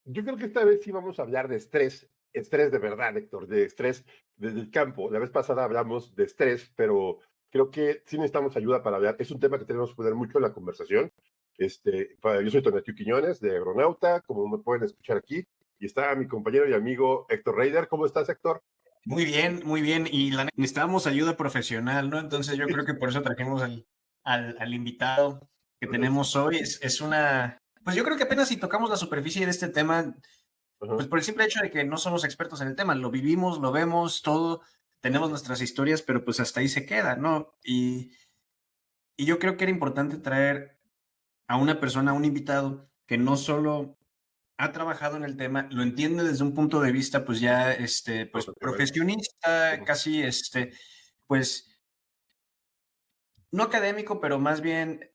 Yo creo que esta vez sí vamos a hablar de estrés, estrés de verdad, Héctor, de estrés desde el campo. La vez pasada hablamos de estrés, pero creo que sí necesitamos ayuda para hablar. Es un tema que tenemos que poner mucho en la conversación. Yo soy Tonatiu Quiñones, de Agronauta, como me pueden escuchar aquí, y está mi compañero y amigo Héctor Reider. ¿Cómo estás, Héctor? Muy bien, muy bien. Y necesitábamos ayuda profesional, ¿no? Entonces yo creo que por eso trajimos al invitado que tenemos hoy. Es una, pues yo creo que apenas si tocamos la superficie de este tema, Ajá. pues por el simple hecho de que no somos expertos en el tema, lo vivimos, lo vemos, todo, tenemos nuestras historias, pero pues hasta ahí se queda, ¿no? Y yo creo que era importante traer a una persona, a un invitado que no solo ha trabajado en el tema, lo entiende desde un punto de vista, pues ya, pues Profesional. profesionista, Ujú. casi, pues no académico, pero más bien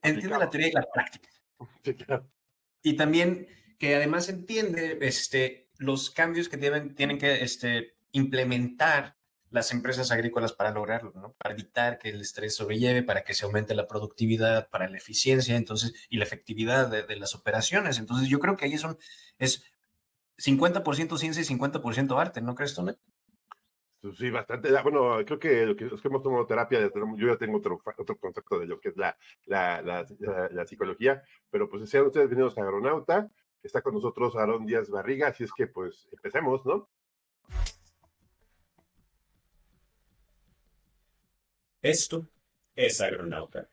entiende la Aplicado. teoría y la práctica. Sí, claro. Y también que además entiende, los cambios que tienen que, implementar las empresas agrícolas para lograrlo, ¿no? Para evitar que el estrés sobrelleve, para que se aumente la productividad, para la eficiencia, entonces, y la efectividad de las operaciones. Entonces, yo creo que ahí es 50% ciencia y 50% arte, ¿no crees tú, Ned? Pues sí, bastante. Bueno, creo que los que hemos tomado terapia, yo ya tengo otro concepto de lo que es la psicología, pero pues sean ustedes bienvenidos a Agronauta, que está con nosotros Aarón Díaz Barriga, así es que pues empecemos, ¿no? Esto es Agronauta.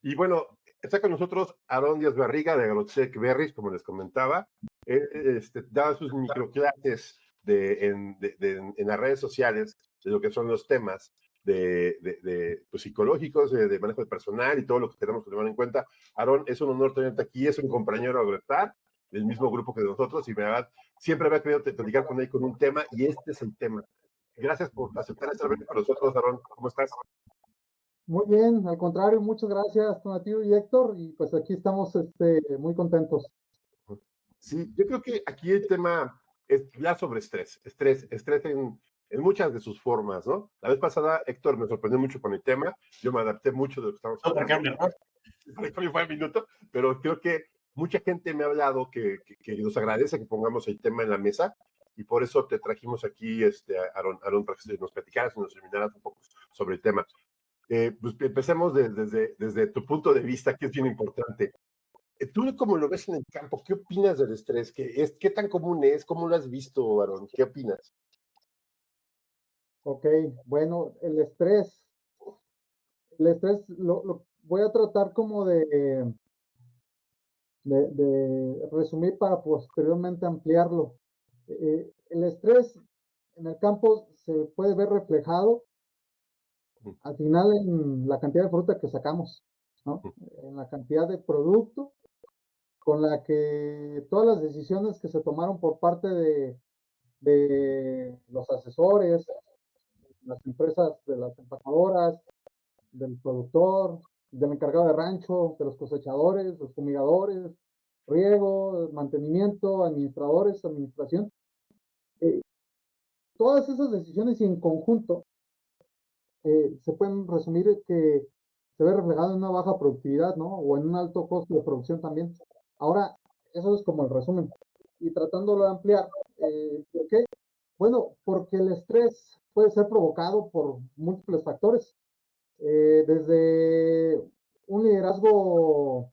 Y bueno, está con nosotros Aarón Díaz Barriga de AgroTech Berries, como les comentaba. Da sus microclases en las redes sociales de lo que son los temas pues, psicológicos, de manejo de personal y todo lo que tenemos que tomar en cuenta. Aarón, es un honor tenerte aquí, es un compañero de AgroTech, del mismo grupo que nosotros, y siempre había querido platicar con él con un tema, y este es el tema. Gracias por aceptar estar con nosotros, Aarón. ¿Cómo estás? Muy bien, al contrario, muchas gracias, Tonatiuh y Héctor, y pues aquí estamos muy contentos. Sí, yo creo que aquí el tema es ya sobre estrés en muchas de sus formas, ¿no? La vez pasada, Héctor me sorprendió mucho con el tema, yo me adapté mucho de lo que estamos No, porque hablando, mejor. fue un minuto, pero creo que mucha gente me ha hablado que nos agradece que pongamos el tema en la mesa, y por eso te trajimos aquí, Aaron, para que nos platicaras y nos iluminaras un poco sobre el tema. Pues empecemos desde tu punto de vista, que es bien importante. ¿Tú cómo lo ves en el campo? ¿Qué opinas del estrés? ¿Qué tan común es? ¿Cómo lo has visto, Varón? ¿Qué opinas? Ok, bueno, el estrés lo voy a tratar como de resumir para posteriormente ampliarlo. El estrés en el campo se puede ver reflejado al final en la cantidad de fruta que sacamos, ¿no? En la cantidad de producto con la que todas las decisiones que se tomaron por parte de los asesores, las empresas de las empacadoras, del productor, del encargado de rancho, de los cosechadores, los fumigadores, riego, mantenimiento, administradores, administración. Eh, Todas esas decisiones y en conjunto se pueden resumir que se ve reflejado en una baja productividad, ¿no? O en un alto costo de producción también. Ahora, eso es como el resumen. Y tratándolo de ampliar, ¿por qué? Bueno, porque el estrés puede ser provocado por múltiples factores, desde un liderazgo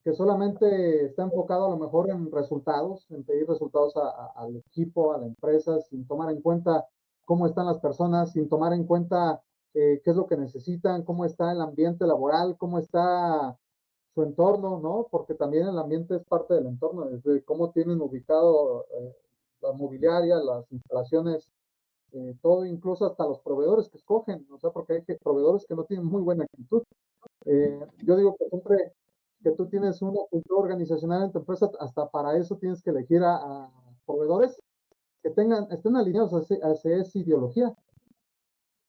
que solamente está enfocado a lo mejor en resultados, en pedir resultados al equipo, a la empresa, sin tomar en cuenta cómo están las personas, sin tomar en cuenta qué es lo que necesitan, cómo está el ambiente laboral, cómo está su entorno, ¿no? Porque también el ambiente es parte del entorno, desde cómo tienen ubicado la mobiliaria, las instalaciones, todo, incluso hasta los proveedores que escogen, o sea, porque hay proveedores que no tienen muy buena actitud. Yo digo que siempre que tú tienes una cultura organizacional en tu empresa, hasta para eso tienes que elegir a proveedores que estén alineados hacia esa ideología.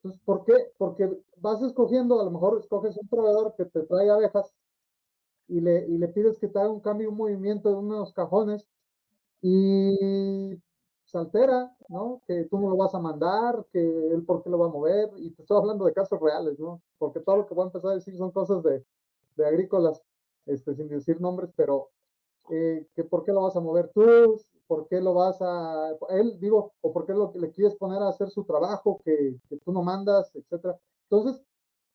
Entonces, ¿por qué? Porque vas escogiendo, a lo mejor escoges un proveedor que te trae abejas y le pides que te haga un cambio, un movimiento de unos cajones y se altera, ¿no? Que tú no lo vas a mandar, que él por qué lo va a mover, y te estoy hablando de casos reales, ¿no? Porque todo lo que voy a empezar a decir son cosas de agrícolas, sin decir nombres, pero que por qué lo vas a mover tú, por qué lo vas a, él, digo, o por qué lo que le quieres poner a hacer su trabajo que tú no mandas, etcétera. Entonces,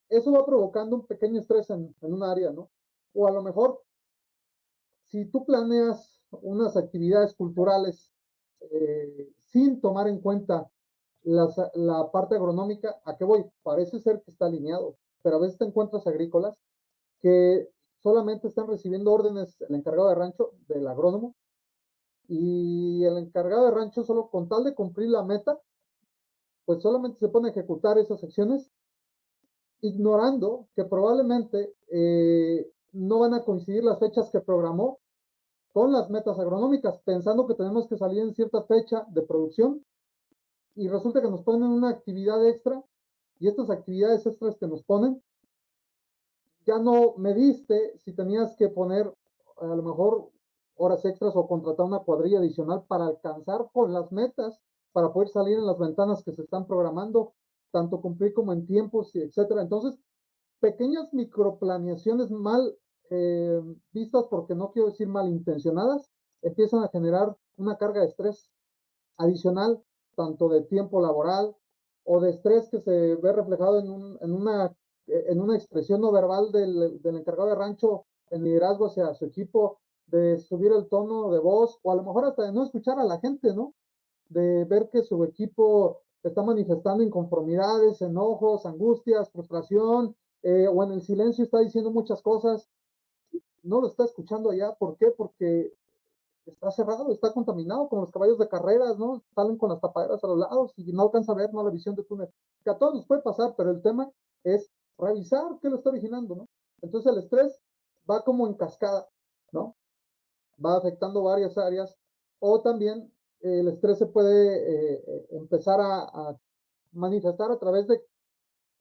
eso va provocando un pequeño estrés en un área, ¿no? O a lo mejor, si tú planeas unas actividades culturales sin tomar en cuenta la parte agronómica, ¿a qué voy? Parece ser que está alineado, pero a veces te encuentras agrícolas que solamente están recibiendo órdenes el encargado de rancho del agrónomo y el encargado de rancho solo con tal de cumplir la meta, pues solamente se pone a ejecutar esas acciones, ignorando que probablemente no van a coincidir las fechas que programó con las metas agronómicas, pensando que tenemos que salir en cierta fecha de producción y resulta que nos ponen una actividad extra y estas actividades extras que nos ponen, ya no mediste si tenías que poner a lo mejor horas extras o contratar una cuadrilla adicional para alcanzar con las metas, para poder salir en las ventanas que se están programando, tanto cumplir como en tiempos, etcétera. Entonces, pequeñas microplaneaciones mal vistas, porque no quiero decir malintencionadas, empiezan a generar una carga de estrés adicional, tanto de tiempo laboral o de estrés que se ve reflejado en una expresión no verbal del encargado de rancho en liderazgo hacia su equipo, de subir el tono de voz o a lo mejor hasta de no escuchar a la gente, ¿no? De ver que su equipo está manifestando inconformidades, enojos, angustias, frustración, o en el silencio está diciendo muchas cosas, no lo está escuchando allá. ¿Por qué? Porque está cerrado, está contaminado, como los caballos de carreras, ¿no? Salen con las tapaderas a los lados y no alcanza a ver, ¿no? La visión de túnel. Que a todos nos puede pasar, pero el tema es revisar qué lo está originando, ¿no? Entonces el estrés va como en cascada, ¿no? Va afectando varias áreas, o también el estrés se puede empezar a manifestar a través de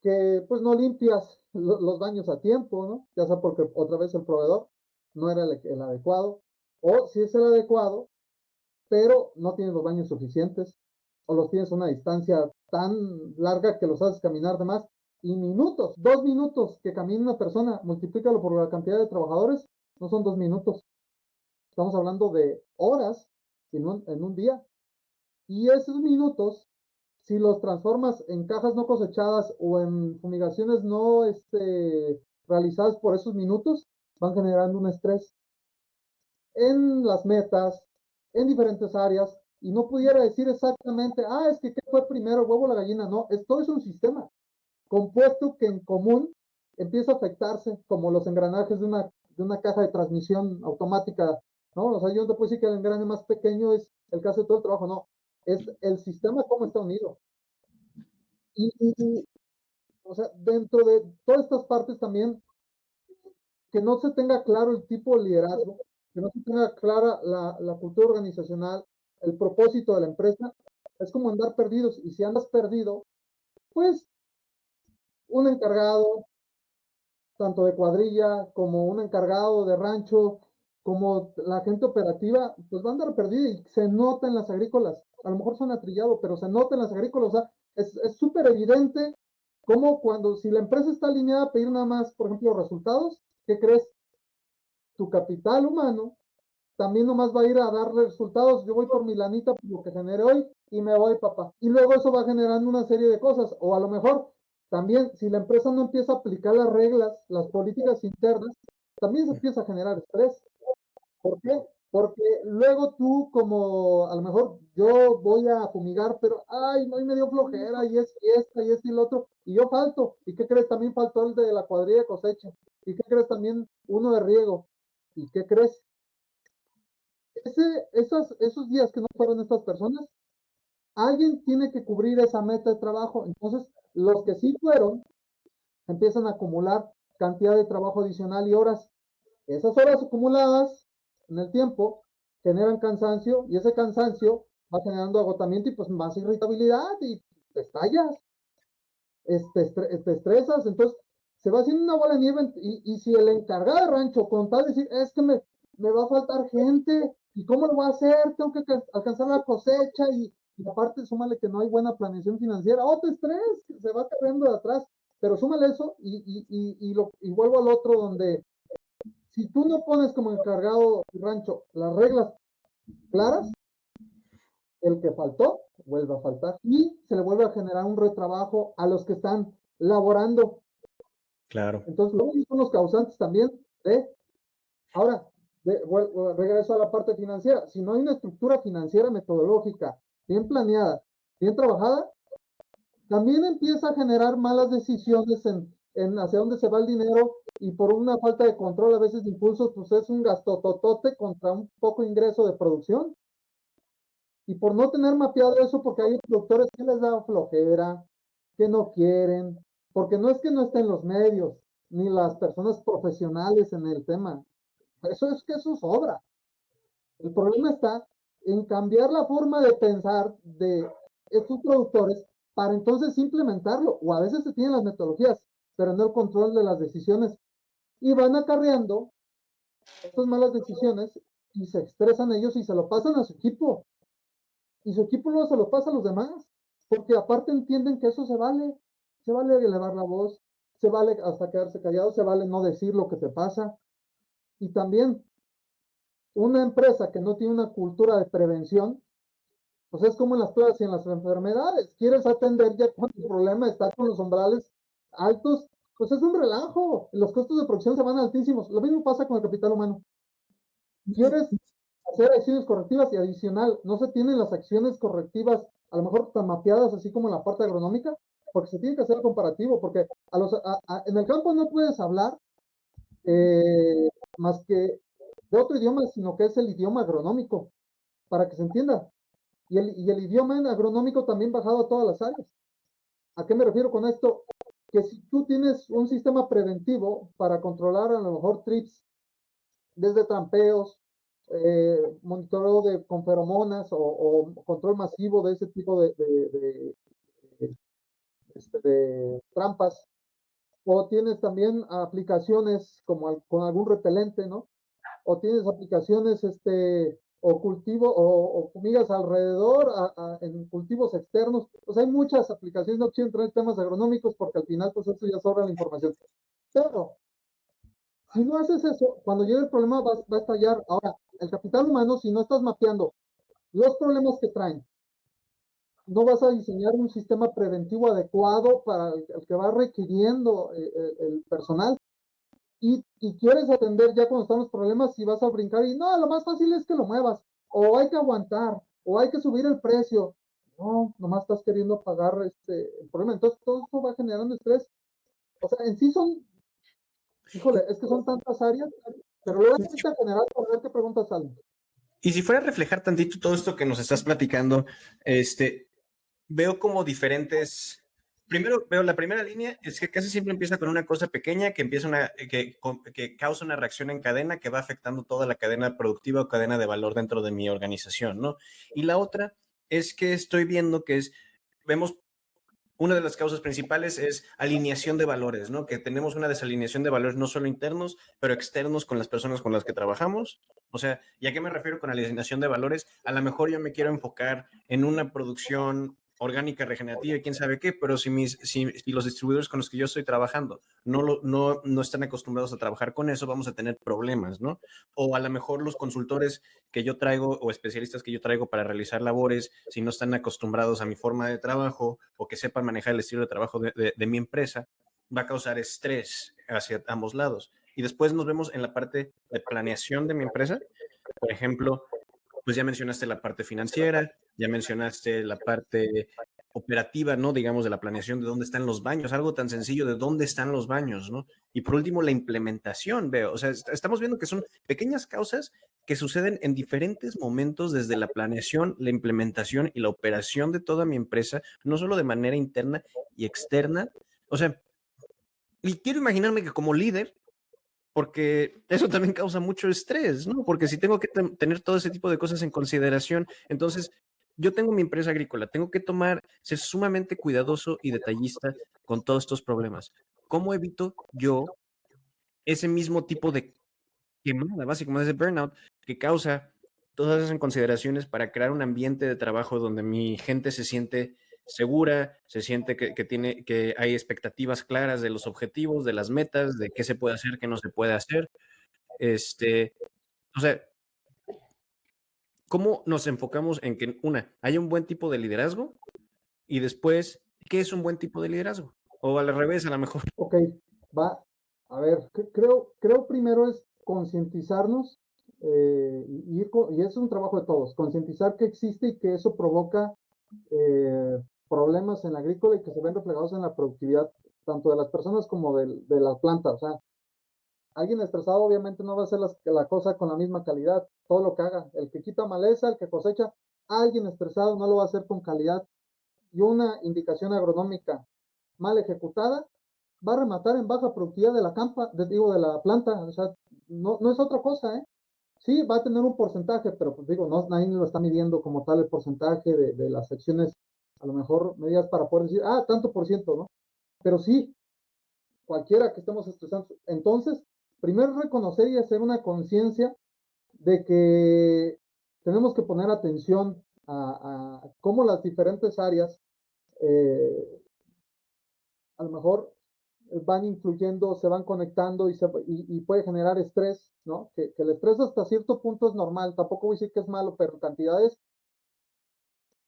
que pues no limpias los baños a tiempo, ¿no? Ya sea porque otra vez el proveedor no era el adecuado, o si es el adecuado, pero no tienes los baños suficientes, o los tienes a una distancia tan larga que los haces caminar de más, y minutos, 2 minutos que camine una persona, multiplícalo por la cantidad de trabajadores, no son 2 minutos, estamos hablando de horas en un día, y esos minutos, si los transformas en cajas no cosechadas o en fumigaciones no realizadas por esos minutos, van generando un estrés en las metas, en diferentes áreas, y no pudiera decir exactamente, es que ¿qué fue primero, huevo o la gallina? No, todo es un sistema compuesto que en común empieza a afectarse, como los engranajes de una caja de transmisión automática, ¿no? O sea, yo no te puedo decir que el engrane más pequeño es el que hace todo el trabajo, no, es el sistema cómo está unido. Y o sea, dentro de todas estas partes también, que no se tenga claro el tipo de liderazgo, que no se tenga clara la cultura organizacional, el propósito de la empresa, es como andar perdidos. Y si andas perdido, pues un encargado, tanto de cuadrilla como un encargado de rancho, como la gente operativa, pues va a andar perdida y se nota en las agrícolas. A lo mejor suena trillado, pero se nota en las agrícolas. O sea, es súper evidente cómo si la empresa está alineada a pedir nada más, por ejemplo, resultados, ¿qué crees? Tu capital humano también nomás va a ir a darle resultados. Yo voy por mi lanita, por lo que genere hoy, y me voy, papá. Y luego eso va generando una serie de cosas. O a lo mejor también, si la empresa no empieza a aplicar las reglas, las políticas internas, también se empieza a generar estrés. ¿Por qué? Porque luego tú, como a lo mejor yo voy a fumigar, pero ay, no, y me dio flojera, y esta, y este y el otro, y yo falto. ¿Y qué crees? También faltó el de la cuadrilla de cosecha. ¿Y qué crees? También uno de riego. ¿Y qué crees? Esos días que no fueron estas personas, alguien tiene que cubrir esa meta de trabajo. Entonces, los que sí fueron, empiezan a acumular cantidad de trabajo adicional y horas. Esas horas acumuladas en el tiempo generan cansancio y ese cansancio va generando agotamiento y pues más irritabilidad y te estallas, te estresas, entonces se va haciendo una bola de nieve y si el encargado de rancho con tal de decir, es que me va a faltar gente, ¿Y cómo lo voy a hacer? Tengo que alcanzar la cosecha y aparte súmale que no hay buena planeación financiera. Otro estrés que se va corriendo de atrás. Pero súmale eso y vuelvo al otro donde si tú no pones como encargado tu rancho las reglas claras, el que faltó vuelve a faltar y se le vuelve a generar un retrabajo a los que están laborando. Claro. Entonces, los son los causantes también de. Ahora, regreso a la parte financiera. Si no hay una estructura financiera metodológica bien planeada, bien trabajada, también empieza a generar malas decisiones en hacia dónde se va el dinero y por una falta de control, a veces de impulsos, pues es un gasto totote contra un poco ingreso de producción. Y por no tener mapeado eso, porque hay productores que les da flojera, que no quieren, porque no es que no estén los medios, ni las personas profesionales en el tema. Eso es que eso sobra. El problema está en cambiar la forma de pensar de estos productores para entonces implementarlo. O a veces se tienen las metodologías, pero no el control de las decisiones. Y van acarreando estas malas decisiones y se estresan ellos y se lo pasan a su equipo. Y su equipo luego se lo pasa a los demás. Porque aparte entienden que eso se vale. Se vale elevar la voz, se vale hasta quedarse callado, se vale no decir lo que te pasa. Y también una empresa que no tiene una cultura de prevención, pues es como en las plagas y en las enfermedades. Quieres atender ya cuando el problema está con los umbrales altos, pues es un relajo. Los costos de producción se van altísimos. Lo mismo pasa con el capital humano. Quieres hacer acciones correctivas y adicional, no se tienen las acciones correctivas, a lo mejor tan mapeadas así como en la parte agronómica, porque se tiene que hacer comparativo, porque en el campo no puedes hablar más que de otro idioma, sino que es el idioma agronómico, para que se entienda. Y el idioma agronómico también bajado a todas las áreas. ¿A qué me refiero con esto? Que si tú tienes un sistema preventivo para controlar a lo mejor trips desde trampeos, monitoreo con feromonas o control masivo de ese tipo de trampas, o tienes también aplicaciones como con algún repelente, ¿no? O tienes aplicaciones o cultivo o fumigas alrededor en cultivos externos. Pues hay muchas aplicaciones, no quiero entrar en temas agronómicos porque al final pues esto ya sobra la información. Pero si no haces eso, cuando llegue el problema va a estallar. Ahora, el capital humano, si no estás mapeando los problemas que traen, no vas a diseñar un sistema preventivo adecuado para el que va requiriendo el personal y quieres atender ya cuando están los problemas y vas a brincar y no, lo más fácil es que lo muevas, o hay que aguantar, o hay que subir el precio. No, nomás estás queriendo pagar el problema. Entonces todo esto va generando estrés. O sea, en sí son, híjole, es que son tantas áreas, pero luego empieza a generar, a ver qué preguntas salen. Y si fuera a reflejar tantito todo esto que nos estás platicando, veo como diferentes. Primero, veo la primera línea, es que casi siempre empieza con una cosa pequeña que empieza que causa una reacción en cadena que va afectando toda la cadena productiva o cadena de valor dentro de mi organización, ¿no? Y la otra es que estoy viendo vemos una de las causas principales es alineación de valores, ¿no? Que tenemos una desalineación de valores no solo internos, pero externos con las personas con las que trabajamos. O sea, ¿y a qué me refiero con alineación de valores? A lo mejor yo me quiero enfocar en una producción orgánica, regenerativa y quién sabe qué, pero si los distribuidores con los que yo estoy trabajando no están acostumbrados a trabajar con eso, vamos a tener problemas, ¿no? O a lo mejor los consultores que yo traigo o especialistas que yo traigo para realizar labores, si no están acostumbrados a mi forma de trabajo o que sepan manejar el estilo de trabajo de mi empresa, va a causar estrés hacia ambos lados. Y después nos vemos en la parte de planeación de mi empresa. Por ejemplo, pues ya mencionaste la parte financiera, ya mencionaste la parte operativa, ¿no? Digamos, de la planeación de dónde están los baños, algo tan sencillo de dónde están los baños, ¿no? Y por último, la implementación, veo. O sea, estamos viendo que son pequeñas causas que suceden en diferentes momentos desde la planeación, la implementación y la operación de toda mi empresa, no solo de manera interna y externa. O sea, y quiero imaginarme que como líder, porque eso también causa mucho estrés, ¿no? Porque si tengo que tener todo ese tipo de cosas en consideración, entonces yo tengo mi empresa agrícola, tengo que ser sumamente cuidadoso y detallista con todos estos problemas. ¿Cómo evito yo ese mismo tipo de quemada, básicamente ese burnout que causa todas esas consideraciones para crear un ambiente de trabajo donde mi gente se siente segura, se siente que hay expectativas claras de los objetivos, de las metas, de qué se puede hacer, qué no se puede hacer. O sea, ¿cómo nos enfocamos en que, haya un buen tipo de liderazgo? Y después, ¿qué es un buen tipo de liderazgo? O al revés, a lo mejor. Ok, va. A ver, creo primero es concientizarnos y es un trabajo de todos, concientizar que existe y que eso provoca problemas en la agrícola y que se ven reflejados en la productividad tanto de las personas como de la planta. O sea, alguien estresado obviamente no va a hacer la cosa con la misma calidad, todo lo que haga. El que quita maleza, el que cosecha, alguien estresado no lo va a hacer con calidad. Y una indicación agronómica mal ejecutada va a rematar en baja productividad de la de la planta. O sea, no es otra cosa, ¿eh? Sí, va a tener un porcentaje, pero pues digo, no, nadie lo está midiendo como tal el porcentaje de las secciones, a lo mejor medidas para poder decir, tanto por ciento, ¿no? Pero sí, cualquiera que estemos estresando. Entonces, primero reconocer y hacer una conciencia de que tenemos que poner atención a cómo las diferentes áreas a lo mejor van influyendo, se van conectando y puede generar estrés, ¿no? Que el estrés hasta cierto punto es normal, tampoco voy a decir que es malo, pero en cantidades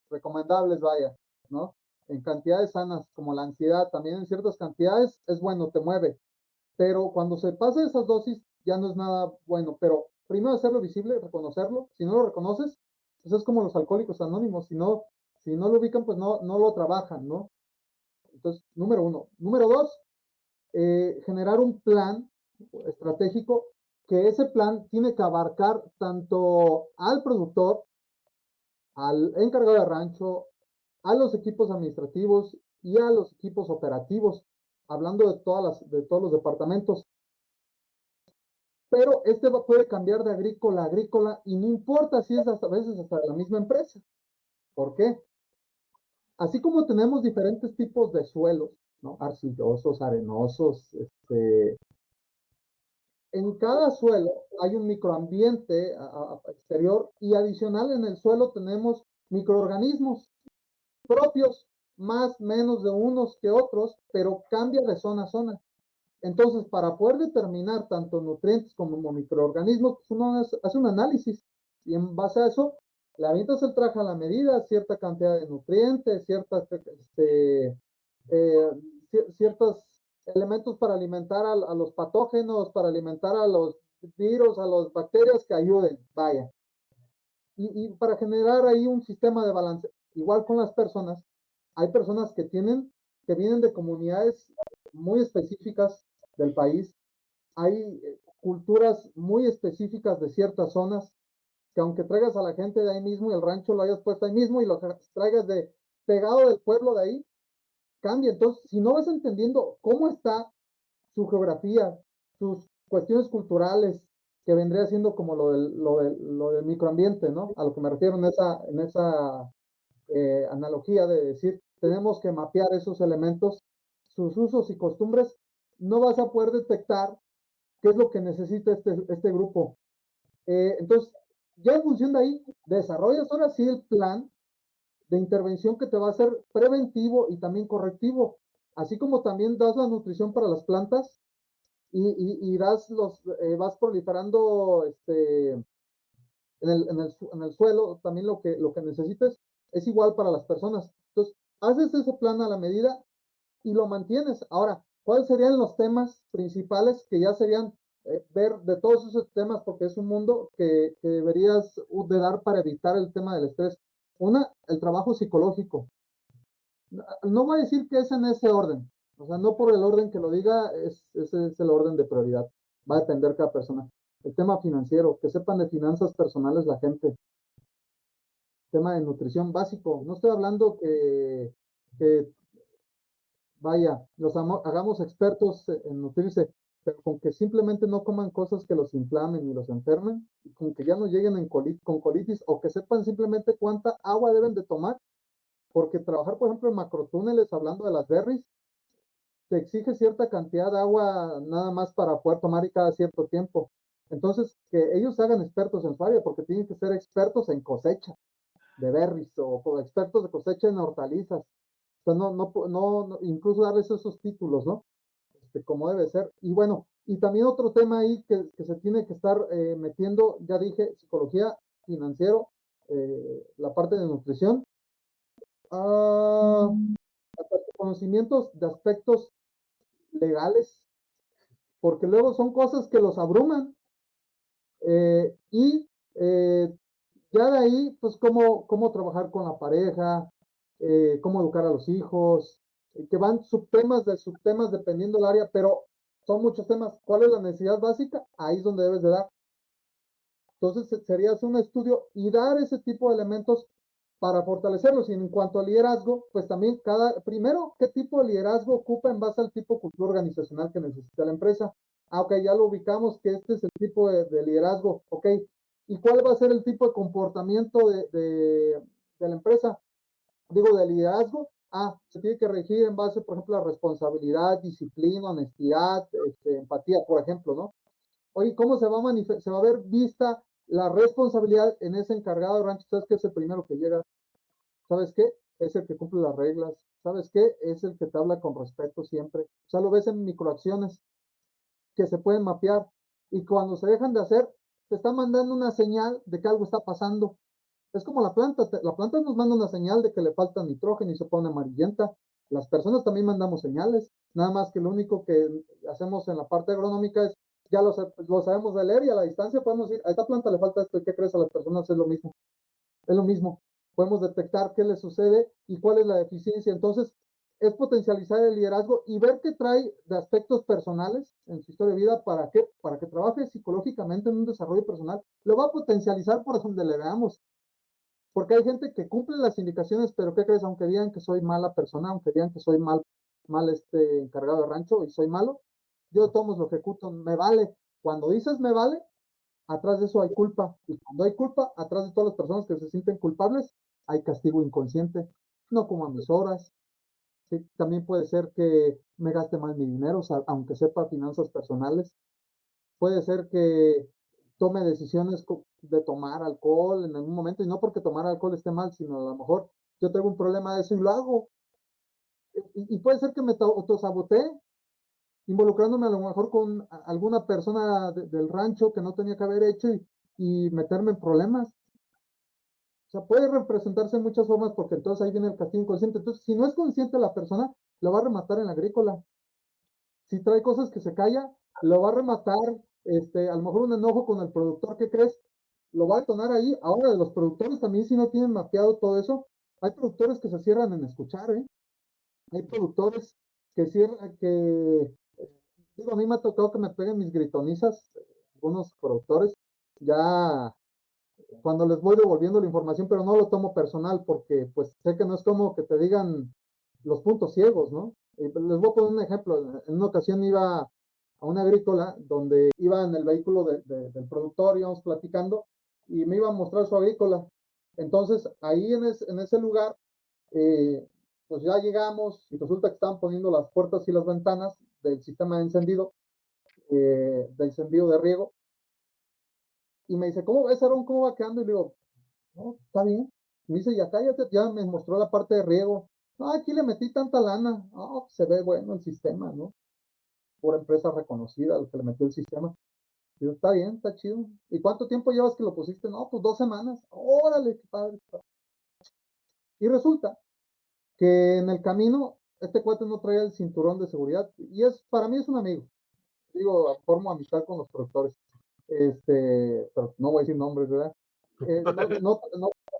recomendables, vaya, ¿no? En cantidades sanas, como la ansiedad, también en ciertas cantidades es bueno, te mueve, pero cuando se pasa esas dosis ya no es nada bueno, pero primero hacerlo visible, reconocerlo, si no lo reconoces, pues es como los alcohólicos anónimos, si no lo ubican, pues no lo trabajan, ¿no? Entonces, número uno. Número dos, generar un plan estratégico, que ese plan tiene que abarcar tanto al productor, al encargado de rancho, a los equipos administrativos y a los equipos operativos, hablando de todos los departamentos. Pero puede cambiar de agrícola a agrícola y no importa si es hasta a veces hasta de la misma empresa. ¿Por qué? Así como tenemos diferentes tipos de suelos, ¿no? Arcillosos, arenosos, en cada suelo hay un microambiente exterior y adicional en el suelo tenemos microorganismos propios, más menos de unos que otros, pero cambia de zona a zona. Entonces, para poder determinar tanto nutrientes como microorganismos, pues uno hace un análisis y en base a eso le avientas el traje a la medida, cierta cantidad de nutrientes, ciertos elementos para alimentar a los patógenos, para alimentar a los virus, a las bacterias que ayuden, vaya. Y para generar ahí un sistema de balance. Igual con las personas, hay personas que vienen de comunidades muy específicas del país, hay culturas muy específicas de ciertas zonas, que aunque traigas a la gente de ahí mismo y el rancho lo hayas puesto ahí mismo y lo traigas pegado del pueblo de ahí, cambia. Entonces, si no vas entendiendo cómo está su geografía, sus cuestiones culturales, que vendría siendo como lo del microambiente, ¿no? A lo que me refiero en esa analogía de decir, tenemos que mapear esos elementos, sus usos y costumbres, no vas a poder detectar qué es lo que necesita este grupo. Entonces, ya en función de ahí, desarrollas ahora sí el plan de intervención que te va a ser preventivo y también correctivo, así como también das la nutrición para las plantas y vas proliferando en el suelo también lo que necesites, es igual para las personas. Entonces, haces ese plan a la medida y lo mantienes. Ahora, ¿cuáles serían los temas principales que ya serían ver de todos esos temas, porque es un mundo que deberías de dar para evitar el tema del estrés? Una, el trabajo psicológico. No voy a decir que es en ese orden, o sea, no por el orden que lo diga, ese es el orden de prioridad, va a depender cada persona. El tema financiero, que sepan de finanzas personales la gente. Tema de nutrición básico, no estoy hablando que vaya, hagamos expertos en nutrirse, pero con que simplemente no coman cosas que los inflamen y los enfermen, y con que ya no lleguen con colitis, o que sepan simplemente cuánta agua deben de tomar, porque trabajar, por ejemplo, en macrotúneles, hablando de las berries, te exige cierta cantidad de agua nada más para poder tomar y cada cierto tiempo. Entonces, que ellos se hagan expertos en su área, porque tienen que ser expertos en cosecha de berries o expertos de cosecha en hortalizas. O sea, incluso darles esos títulos, ¿no? Como debe ser. Y bueno, y también otro tema ahí que se tiene que estar metiendo, ya dije, psicología, financiero, la parte de nutrición, ah, conocimientos de aspectos legales, porque luego son cosas que los abruman. Y ya de ahí, pues, cómo trabajar con la pareja, cómo educar a los hijos, que van subtemas dependiendo del área, pero son muchos temas. ¿Cuál es la necesidad básica? Ahí es donde debes de dar. Entonces, sería hacer un estudio y dar ese tipo de elementos para fortalecerlos. Y en cuanto al liderazgo, pues también primero, ¿qué tipo de liderazgo ocupa en base al tipo de cultura organizacional que necesita la empresa? Ah, ok, ya lo ubicamos que este es el tipo de liderazgo, ok. ¿Y cuál va a ser el tipo de comportamiento de la empresa? Digo, de liderazgo. Ah, se tiene que regir en base, por ejemplo, a responsabilidad, disciplina, honestidad, empatía, por ejemplo, ¿no? Oye, ¿cómo se va a ver vista la responsabilidad en ese encargado de rancho? ¿Sabes qué es el primero que llega? ¿Sabes qué? Es el que cumple las reglas. ¿Sabes qué? Es el que te habla con respeto siempre. O sea, lo ves en microacciones que se pueden mapear. Y cuando se dejan de hacer, te está mandando una señal de que algo está pasando. Es como la planta nos manda una señal de que le falta nitrógeno y se pone amarillenta. Las personas también mandamos señales, nada más que lo único que hacemos en la parte agronómica es, ya lo sabemos de leer y a la distancia podemos decir, a esta planta le falta esto y qué crees a las personas es lo mismo. Podemos detectar qué le sucede y cuál es la deficiencia. Entonces, es potencializar el liderazgo y ver qué trae de aspectos personales en su historia de vida. ¿Para qué? Para que trabaje psicológicamente en un desarrollo personal. Lo va a potencializar por donde le veamos. Porque hay gente que cumple las indicaciones, pero ¿qué crees? Aunque digan que soy mala persona, aunque digan que soy mal encargado de rancho y soy malo, yo tomo lo ejecuto, me vale. Cuando dices me vale, atrás de eso hay culpa. Y cuando hay culpa, atrás de todas las personas que se sienten culpables, hay castigo inconsciente. No como a mis horas. ¿Sí? También puede ser que me gaste mal mi dinero, o sea, aunque sepa finanzas personales. Puede ser que tome decisiones de tomar alcohol en algún momento, y no porque tomar alcohol esté mal, sino a lo mejor yo tengo un problema de eso y lo hago. Y puede ser que me autosabotee, involucrándome a lo mejor con alguna persona del rancho que no tenía que haber hecho y meterme en problemas. O sea, puede representarse en muchas formas porque entonces ahí viene el castigo inconsciente. Entonces, si no es consciente la persona, lo va a rematar en la agrícola. Si trae cosas que se calla, lo va a rematar, a lo mejor un enojo con el productor, ¿qué crees? Lo va a detonar ahí. Ahora, de los productores también, si no tienen mapeado todo eso, hay productores que se cierran en escuchar, ¿eh? Hay productores que cierran, digo, a mí me ha tocado que me peguen mis gritonizas, algunos productores, ya cuando les voy devolviendo la información, pero no lo tomo personal porque pues sé que no es como que te digan los puntos ciegos, ¿no? Les voy a poner un ejemplo. En una ocasión iba a una agrícola donde iba en el vehículo del productor, íbamos platicando y me iba a mostrar su agrícola. Entonces, ahí en ese lugar, pues ya llegamos y resulta que estaban poniendo las puertas y las ventanas del sistema de encendido, de encendido de riego. Y me dice, ¿cómo ves, Aaron? ¿Cómo va quedando? Y le digo, no, está bien. Me dice, ya cállate, ya me mostró la parte de riego. No, aquí le metí tanta lana. No, se ve bueno el sistema, ¿no? Por empresa reconocida, el que le metió el sistema. Digo, está bien, está chido. ¿Y cuánto tiempo llevas que lo pusiste? No, pues 2 semanas. Órale, qué padre. Y resulta que en el camino, este cuate no traía el cinturón de seguridad. Y para mí es un amigo. Digo, formo amistad con los productores. Pero no voy a decir nombres, ¿verdad? No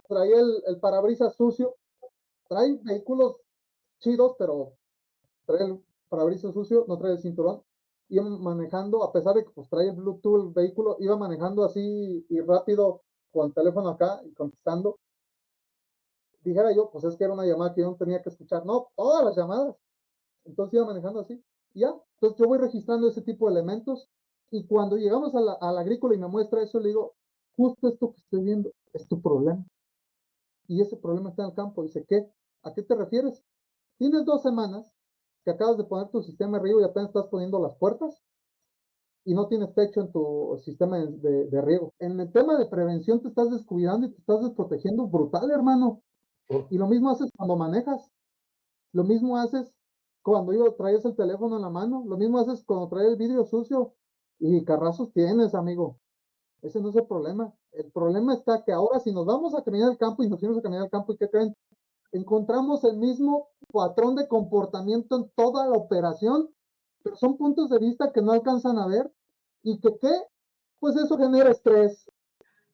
traía el parabrisas sucio. Trae vehículos chidos, pero trae el parabrisas sucio, no trae el cinturón. Iba manejando, a pesar de que pues trae el Bluetooth el vehículo, iba manejando así y rápido con el teléfono acá y contestando. Dijera yo, pues es que era una llamada que yo no tenía que escuchar. No, todas las llamadas. Entonces iba manejando así. Y ya, entonces yo voy registrando ese tipo de elementos y cuando llegamos a la agrícola y me muestra eso, le digo, justo esto que estoy viendo es tu problema. Y ese problema está en el campo. Dice, ¿qué? ¿A qué te refieres? Tienes 2 semanas que acabas de poner tu sistema de riego y apenas estás poniendo las puertas. y no tienes techo en tu sistema de riego. En el tema de prevención te estás descuidando y te estás desprotegiendo brutal, hermano. Y lo mismo haces cuando manejas. Lo mismo haces cuando traes el teléfono en la mano. Lo mismo haces cuando traes el vidrio sucio. Y carrazos tienes, amigo. Ese no es el problema. El problema está que ahora si nos vamos a caminar al campo y nos fuimos a caminar al campo, ¿y qué creen? Encontramos el mismo patrón de comportamiento en toda la operación, pero son puntos de vista que no alcanzan a ver y que ¿qué? Pues eso genera estrés,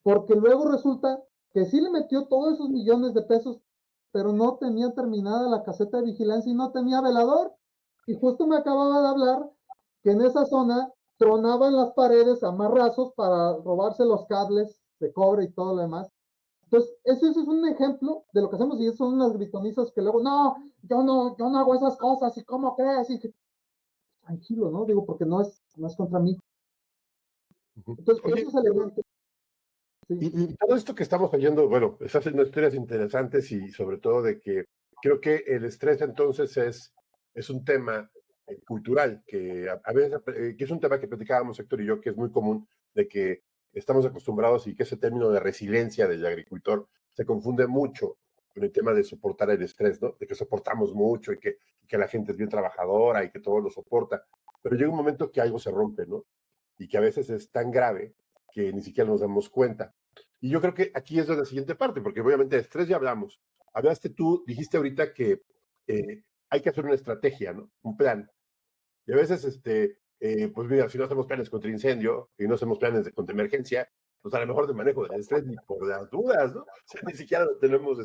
porque luego resulta que sí le metió todos esos millones de pesos, pero no tenía terminada la caseta de vigilancia y no tenía velador. Y justo me acababa de hablar que en esa zona tronaban las paredes a marrazos para robarse los cables de cobre y todo lo demás. Entonces, eso es un ejemplo de lo que hacemos y eso son unas gritonizas que luego, no, yo no hago esas cosas y cómo crees y que, tranquilo, ¿no? Digo, porque no es contra mí. Entonces, Oye, esos elementos, sí. y todo esto que estamos oyendo, bueno, estás haciendo historias interesantes y sobre todo de que creo que el estrés entonces es un tema cultural, que a veces, que es un tema que platicábamos Héctor y yo, que es muy común, de que estamos acostumbrados y que ese término de resiliencia del agricultor se confunde mucho con el tema de soportar el estrés, ¿no? De que soportamos mucho y que la gente es bien trabajadora y que todo lo soporta, pero llega un momento que algo se rompe, ¿no? Y que a veces es tan grave que ni siquiera nos damos cuenta. Y yo creo que aquí es la siguiente parte, porque obviamente de estrés ya hablamos. Hablaste tú, dijiste ahorita que hay que hacer una estrategia, ¿no? Un plan. Y a veces, pues mira, si no hacemos planes contra incendio y no hacemos planes contra emergencia, pues a lo mejor de manejo del estrés ni por las dudas, ¿no? O sea, ni siquiera lo tenemos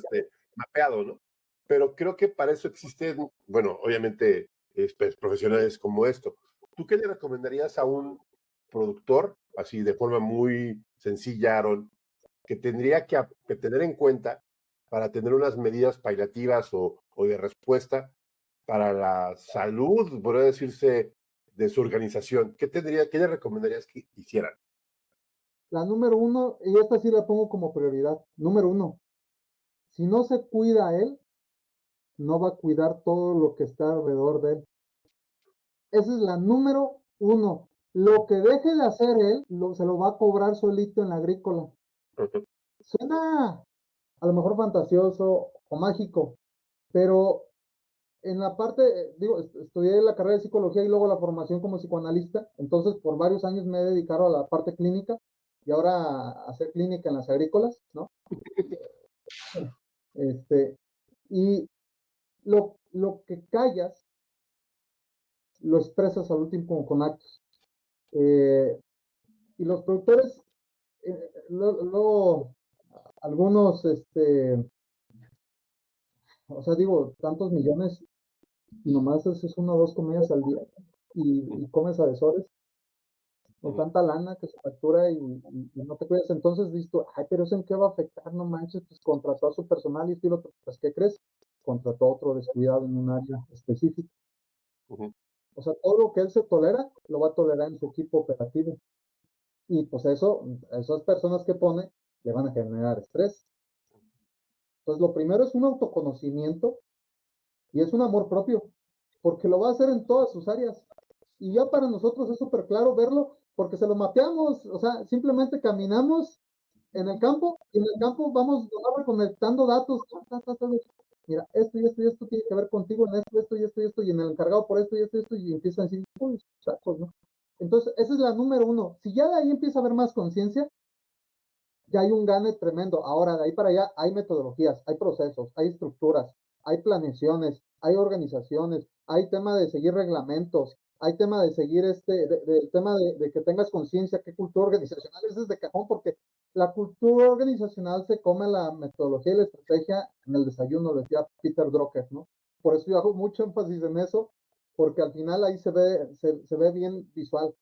mapeado, ¿no? Pero creo que para eso existen, bueno, obviamente, pues, profesionales como esto. ¿Tú qué le recomendarías a un productor, así de forma muy sencilla, Aaron, que tendría que tener en cuenta para tener unas medidas paliativas o de respuesta para la salud, podría decirse, de su organización? ¿Qué le recomendarías que hicieran? La número uno, y esta sí la pongo como prioridad. Número uno, si no se cuida a él, no va a cuidar todo lo que está alrededor de él. Esa es la número uno. Lo que deje de hacer él, se lo va a cobrar solito en la agrícola. Suena a lo mejor fantasioso o mágico, pero en la parte, digo, estudié la carrera de psicología y luego la formación como psicoanalista, entonces por varios años me he dedicado a la parte clínica y ahora a hacer clínica en las agrícolas, ¿no? Y lo que callas, lo expresas al último con actos. Y los productores, luego, algunos, o sea, digo, tantos millones, y nomás es una o dos comidas al día, y comes a deshoras, con tanta lana que se factura y no te cuidas. Entonces, listo, ay, pero ¿eso en qué va a afectar? No manches, pues contrató a su personal y estilo, pues, ¿qué crees? Contrató a otro descuidado en un área específica. O sea, todo lo que él se tolera, lo va a tolerar en su equipo operativo. Y pues eso, esas personas que pone, le van a generar estrés. Entonces, lo primero es un autoconocimiento y es un amor propio, porque lo va a hacer en todas sus áreas. Y ya para nosotros es súper claro verlo, porque se lo mapeamos, o sea, simplemente caminamos en el campo y en el campo vamos reconectando datos. Mira, esto y esto y esto tiene que ver contigo en esto y esto y esto, y en el encargado por esto y esto y esto, y empiezan a decir, uy, sacos, ¿no? Entonces, esa es la número uno. Si ya de ahí empieza a haber más conciencia, ya hay un gane tremendo. Ahora, de ahí para allá, hay metodologías, hay procesos, hay estructuras, hay planeaciones, hay organizaciones, hay tema de seguir reglamentos, hay tema de seguir tema de que tengas conciencia, qué cultura organizacional es de cajón, porque la cultura organizacional se come la metodología y la estrategia en el desayuno, lo decía Peter Drucker, ¿no? Por eso yo hago mucho énfasis en eso, porque al final ahí se ve bien visual.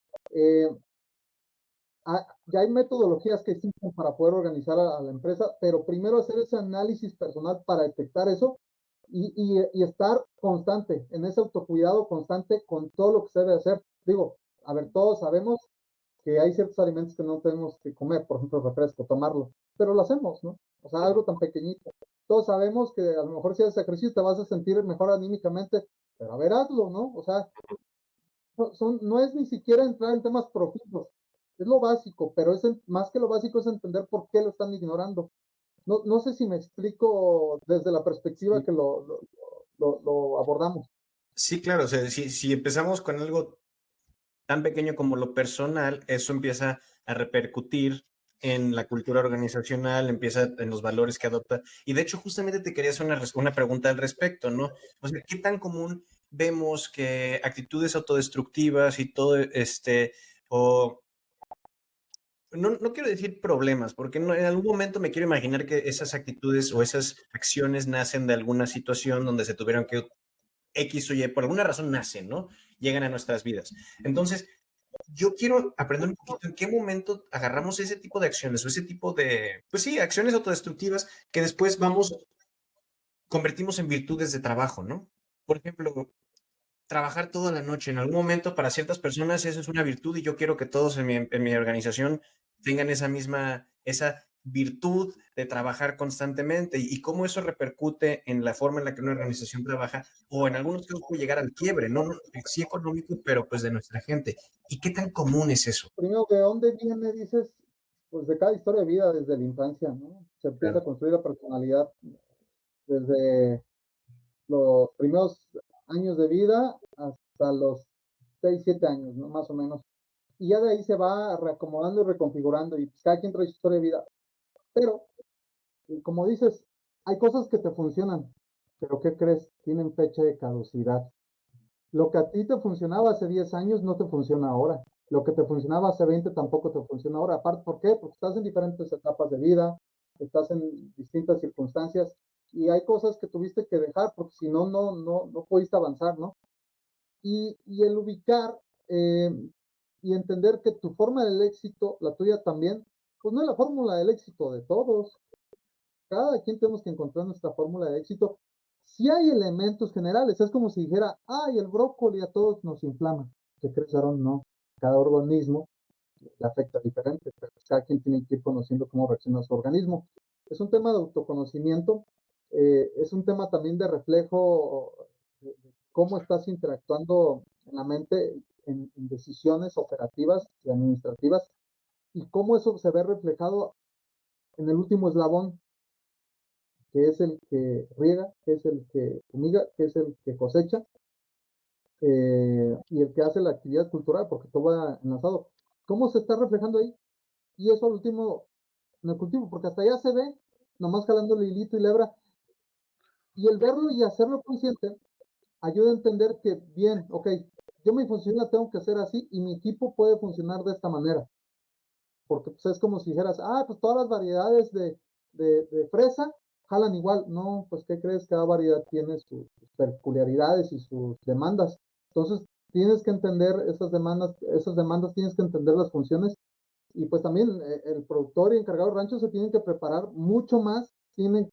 Ya hay metodologías que existen para poder organizar a la empresa, pero primero hacer ese análisis personal para detectar eso y estar constante, en ese autocuidado constante con todo lo que se debe hacer. Digo, a ver, todos sabemos que hay ciertos alimentos que no tenemos que comer, por ejemplo, refresco, tomarlo, pero lo hacemos, ¿no? O sea, algo tan pequeñito. Todos sabemos que a lo mejor si haces ejercicio te vas a sentir mejor anímicamente, pero a ver, hazlo, ¿no? O sea, no es ni siquiera entrar en temas profundos, es lo básico, pero más que lo básico es entender por qué lo están ignorando. No sé si me explico desde la perspectiva Sí. que lo abordamos. Sí, claro, o sea, si empezamos con algo tan pequeño como lo personal, eso empieza a repercutir en la cultura organizacional, empieza en los valores que adopta. Y de hecho, justamente te quería hacer una pregunta al respecto, ¿no? O sea, ¿qué tan común vemos que actitudes autodestructivas y todo o no quiero decir problemas, porque en algún momento me quiero imaginar que esas actitudes o esas acciones nacen de alguna situación donde se tuvieron que X o Y, por alguna razón nacen, ¿no? Llegan a nuestras vidas. Entonces, yo quiero aprender un poquito en qué momento agarramos ese tipo de acciones o ese tipo de, pues sí, acciones autodestructivas que después convertimos en virtudes de trabajo, ¿no? Por ejemplo, trabajar toda la noche. En algún momento para ciertas personas eso es una virtud y yo quiero que todos en mi organización tengan esa virtud de trabajar constantemente y cómo eso repercute en la forma en la que una organización trabaja o en algunos casos puede llegar al quiebre, no, sí económico, pero pues de nuestra gente. ¿Y qué tan común es eso? Primero, ¿de dónde viene? Dices, pues de cada historia de vida desde la infancia, ¿no? Se empieza a Claro. construir la personalidad desde los primeros años de vida hasta los 6 7 años, ¿no? Más o menos. Y ya de ahí se va reacomodando y reconfigurando y pues cada quien trae su historia de vida. Pero, como dices, hay cosas que te funcionan, pero ¿qué crees? Tienen fecha de caducidad. Lo que a ti te funcionaba hace 10 años no te funciona ahora. Lo que te funcionaba hace 20 tampoco te funciona ahora. Aparte, ¿por qué? Porque estás en diferentes etapas de vida, estás en distintas circunstancias y hay cosas que tuviste que dejar porque si no, no pudiste avanzar, ¿no? Y el ubicar y entender que tu forma del éxito, la tuya también, pues no es la fórmula del éxito de todos. Cada quien tenemos que encontrar nuestra fórmula de éxito. Si hay elementos generales, es como si dijera, ay, el brócoli a todos nos inflama. ¿Qué crees, Aaron? No. Cada organismo le afecta diferente, pero cada quien tiene que ir conociendo cómo reacciona su organismo. Es un tema de autoconocimiento, es un tema también de reflejo de cómo estás interactuando en la mente en decisiones operativas y administrativas y cómo eso se ve reflejado en el último eslabón, que es el que riega, que es el que fumiga, que es el que cosecha y el que hace la actividad cultural, porque todo va enlazado. ¿Cómo se está reflejando ahí? Y eso al último, en el cultivo, porque hasta allá se ve, nomás jalando el hilito y lebra, y el verlo y hacerlo consciente ayuda a entender que, bien, ok, yo mi función la tengo que hacer así y mi equipo puede funcionar de esta manera. Porque pues, es como si dijeras, ah, pues todas las variedades de fresa jalan igual. No, pues ¿qué crees? Cada variedad tiene sus peculiaridades y sus demandas. Entonces, tienes que entender esas demandas tienes que entender las funciones. Y pues también el productor y encargado de rancho se tienen que preparar mucho más,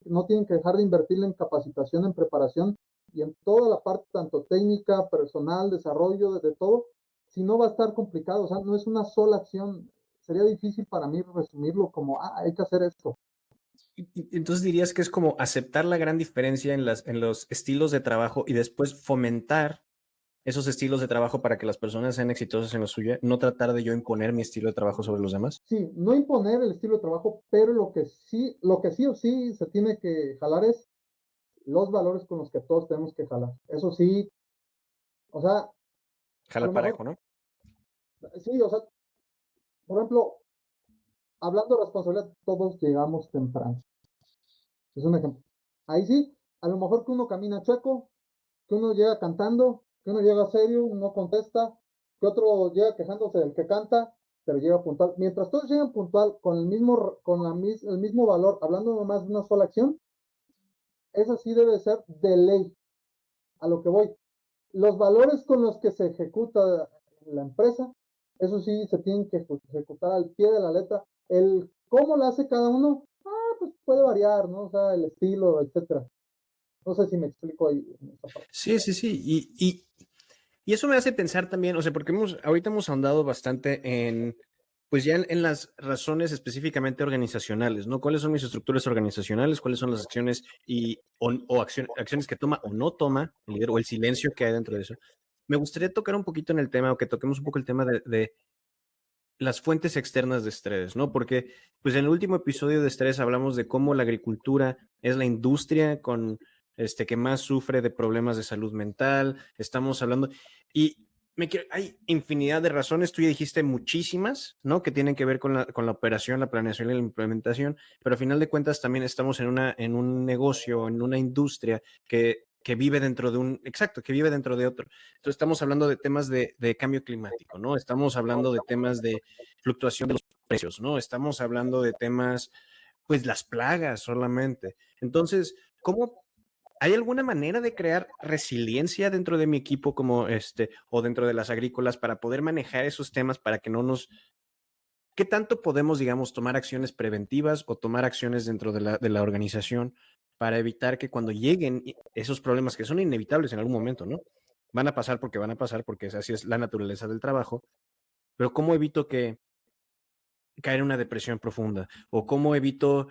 no tienen que dejar de invertir en capacitación, en preparación y en toda la parte, tanto técnica, personal, desarrollo, de todo, si no va a estar complicado, o sea, no es una sola acción, sería difícil para mí resumirlo como, hay que hacer esto. Entonces dirías que es como aceptar la gran diferencia en los estilos de trabajo y después fomentar esos estilos de trabajo para que las personas sean exitosas en lo suyo, no tratar de yo imponer mi estilo de trabajo sobre los demás. Sí, no imponer el estilo de trabajo, pero lo que sí o sí se tiene que jalar es los valores con los que todos tenemos que jalar. Eso sí, o sea, a Jala lo mejor, parejo, ¿no? sí, o sea, por ejemplo, hablando de responsabilidad, todos llegamos temprano. Es un ejemplo. Ahí sí, a lo mejor que uno camina chueco, que uno llega cantando, que uno llega serio, no contesta, que otro llega quejándose del que canta, pero llega puntual. Mientras todos llegan puntual con el mismo valor, hablando nomás de una sola acción, esa sí debe ser de ley. A lo que voy. Los valores con los que se ejecuta la empresa, eso sí se tienen que ejecutar al pie de la letra. El cómo lo hace cada uno, pues puede variar, ¿no? O sea, el estilo, etcétera. No sé si me explico ahí en esa parte. Sí, sí, sí. Y eso me hace pensar también, o sea, porque ahorita hemos ahondado bastante pues ya en las razones específicamente organizacionales, ¿no? ¿Cuáles son mis estructuras organizacionales? ¿Cuáles son las acciones acciones que toma o no toma el líder o el silencio que hay dentro de eso? me gustaría tocar un poquito en el tema, o que toquemos un poco el tema de las fuentes externas de estrés, ¿no? Porque, pues en el último episodio de estrés hablamos de cómo la agricultura es la industria con que más sufre de problemas de salud mental. Estamos hablando y hay infinidad de razones. Tú ya dijiste muchísimas, ¿no? Que tienen que ver con la operación, la planeación y la implementación. Pero al final de cuentas también estamos en un negocio, en una industria que vive dentro de que vive dentro de otro. Entonces estamos hablando de temas de cambio climático, ¿no? Estamos hablando de temas de fluctuación de los precios, ¿no? Estamos hablando de temas, pues las plagas solamente. Entonces, ¿cómo hay alguna manera de crear resiliencia dentro de mi equipo como o dentro de las agrícolas para poder manejar esos temas para que no nos... ¿Qué tanto podemos, digamos, tomar acciones preventivas o tomar acciones dentro de la organización para evitar que cuando lleguen esos problemas que son inevitables en algún momento, ¿no? Van a pasar porque así es la naturaleza del trabajo, pero ¿cómo evito que caer en una depresión profunda? ¿O cómo evito,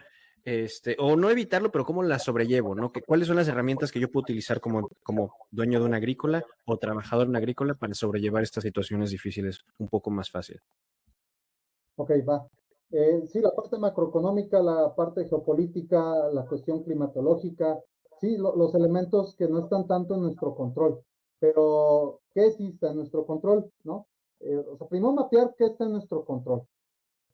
o no evitarlo, pero cómo la sobrellevo, ¿no? ¿Cuáles son las herramientas que yo puedo utilizar como dueño de una agrícola o trabajador en una agrícola para sobrellevar estas situaciones difíciles un poco más fácil? Ok, va. Sí, la parte macroeconómica, la parte geopolítica, la cuestión climatológica, sí, los elementos que no están tanto en nuestro control, pero ¿qué sí está en nuestro control, no? O sea, primero mapear qué está en nuestro control.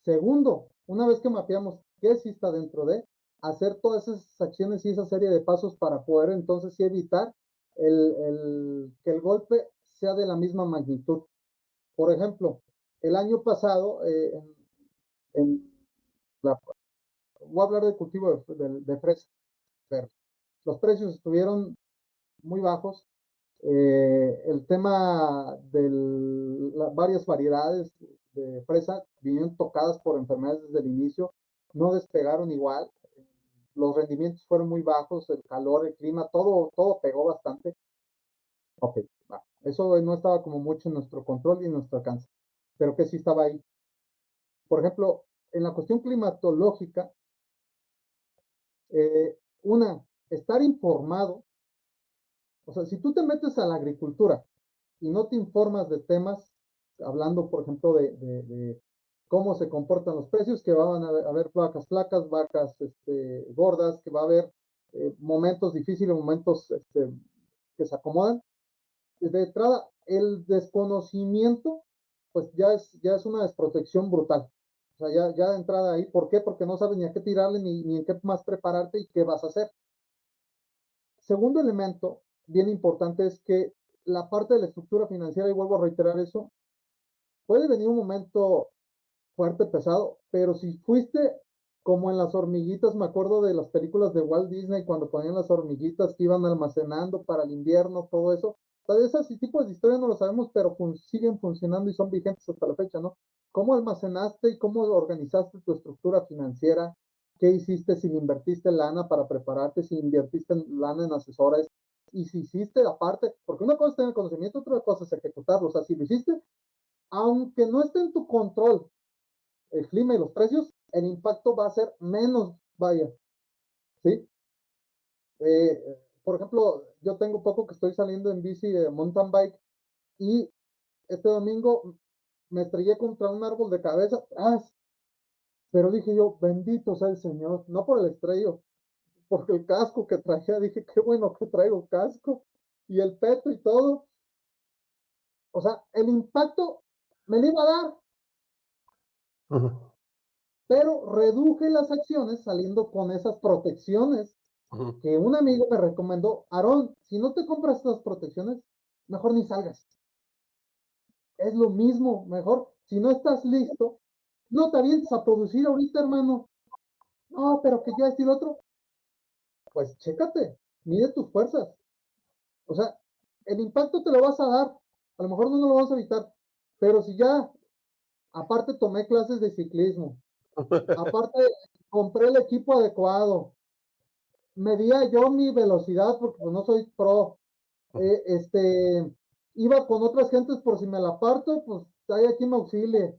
Segundo, una vez que mapeamos qué sí está dentro de, hacer todas esas acciones y esa serie de pasos para poder entonces sí evitar que el golpe sea de la misma magnitud. Por ejemplo, el año pasado, en la, voy a hablar de cultivo de fresa verde. Los precios estuvieron muy bajos. El tema de varias variedades de fresa vinieron tocadas por enfermedades desde el inicio, no despegaron igual, los rendimientos fueron muy bajos, el calor, el clima, todo pegó bastante. Ok, va. Eso no estaba como mucho en nuestro control y en nuestro alcance, pero que sí estaba ahí. Por ejemplo, en la cuestión climatológica, estar informado, o sea, si tú te metes a la agricultura y no te informas de temas, hablando, por ejemplo, de cómo se comportan los precios, que van a haber vacas flacas, vacas gordas, que va a haber momentos difíciles, momentos que se acomodan. De entrada, el desconocimiento, pues ya es una desprotección brutal. O sea, ya de entrada ahí, ¿por qué? Porque no sabes ni a qué tirarle, ni en qué más prepararte y qué vas a hacer. Segundo elemento, bien importante, es que la parte de la estructura financiera, y vuelvo a reiterar eso, puede venir un momento fuerte, pesado, pero si fuiste como en las hormiguitas, me acuerdo de las películas de Walt Disney cuando ponían las hormiguitas que iban almacenando para el invierno, todo eso. O sea, ese tipo de historias no lo sabemos, pero siguen funcionando y son vigentes hasta la fecha, ¿no? ¿Cómo almacenaste y cómo organizaste tu estructura financiera? ¿Qué hiciste si invertiste lana para prepararte, si invertiste lana en asesores? Y si hiciste aparte, porque una cosa es tener conocimiento, otra cosa es ejecutarlo. O sea, si lo hiciste, aunque no esté en tu control el clima y los precios, el impacto va a ser menos, vaya, ¿sí? Por ejemplo, yo tengo poco que estoy saliendo en bici de mountain bike y este domingo me estrellé contra un árbol de cabeza, pero dije yo, bendito sea el Señor, no por el estrello, porque el casco que traía, dije, qué bueno que traigo casco y el peto y todo. O sea, el impacto me lo iba a dar, pero reduje las acciones saliendo con esas protecciones que un amigo me recomendó. Aarón, si no te compras estas protecciones, mejor ni salgas. Es lo mismo, mejor. Si no estás listo, no te avientes a producir ahorita, hermano. No, pero que ya es el otro. Pues chécate, mide tus fuerzas. O sea, el impacto te lo vas a dar. A lo mejor no lo vas a evitar. Pero si ya, aparte tomé clases de ciclismo, aparte compré el equipo adecuado, medía yo mi velocidad porque pues, no soy pro. Iba con otras gentes por si me la parto, pues hay aquí me auxilie.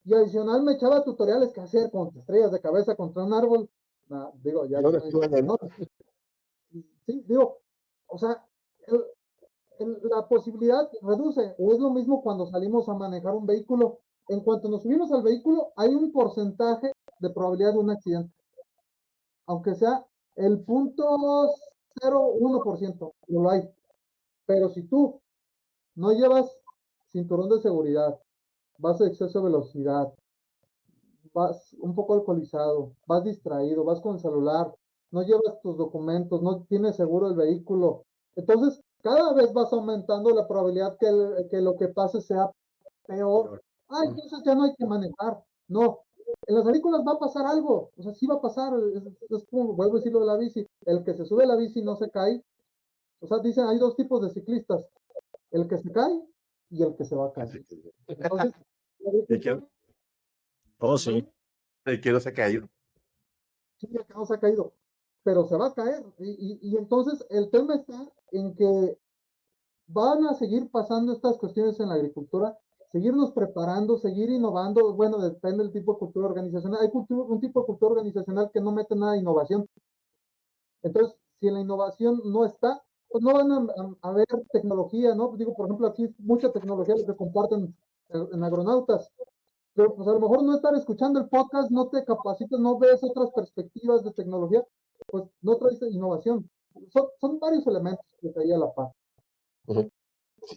Y adicional me echaba tutoriales que hacer con estrellas de cabeza contra un árbol. Digo, ya Y ahora suena, ¿no? sí, digo, o sea, el, la posibilidad reduce, o es lo mismo cuando salimos a manejar un vehículo. En cuanto nos subimos al vehículo, hay un porcentaje de probabilidad de un accidente, aunque sea el 0.01%, lo hay. Pero si tú no llevas cinturón de seguridad, vas a exceso de velocidad, vas un poco alcoholizado, vas distraído, vas con el celular, no llevas tus documentos, no tienes seguro el vehículo. Entonces, cada vez vas aumentando la probabilidad que lo que pase sea peor. Ah, entonces ya no hay que manejar. No, en las películas va a pasar algo, o sea, sí va a pasar, es como, vuelvo a decirlo de la bici, el que se sube a la bici no se cae. O sea, dicen, hay dos tipos de ciclistas, el que se cae y el que se va a caer. Entonces, Oh, sí. El que no se ha caído. sí, el que no se ha caído, pero se va a caer. Y entonces el tema está en que van a seguir pasando estas cuestiones en la agricultura, seguirnos preparando, seguir innovando. Bueno, depende del tipo de cultura organizacional. Hay un tipo de cultura organizacional que no mete nada de innovación. Entonces, si en la innovación no está, pues no van a ver tecnología, ¿no? Digo, por ejemplo, aquí mucha tecnología lo que comparten en Agronautas, pero pues a lo mejor no estar escuchando el podcast, no te capacitas, no ves otras perspectivas de tecnología, pues no traes innovación. Son varios elementos que está ahí a la par. Uh-huh.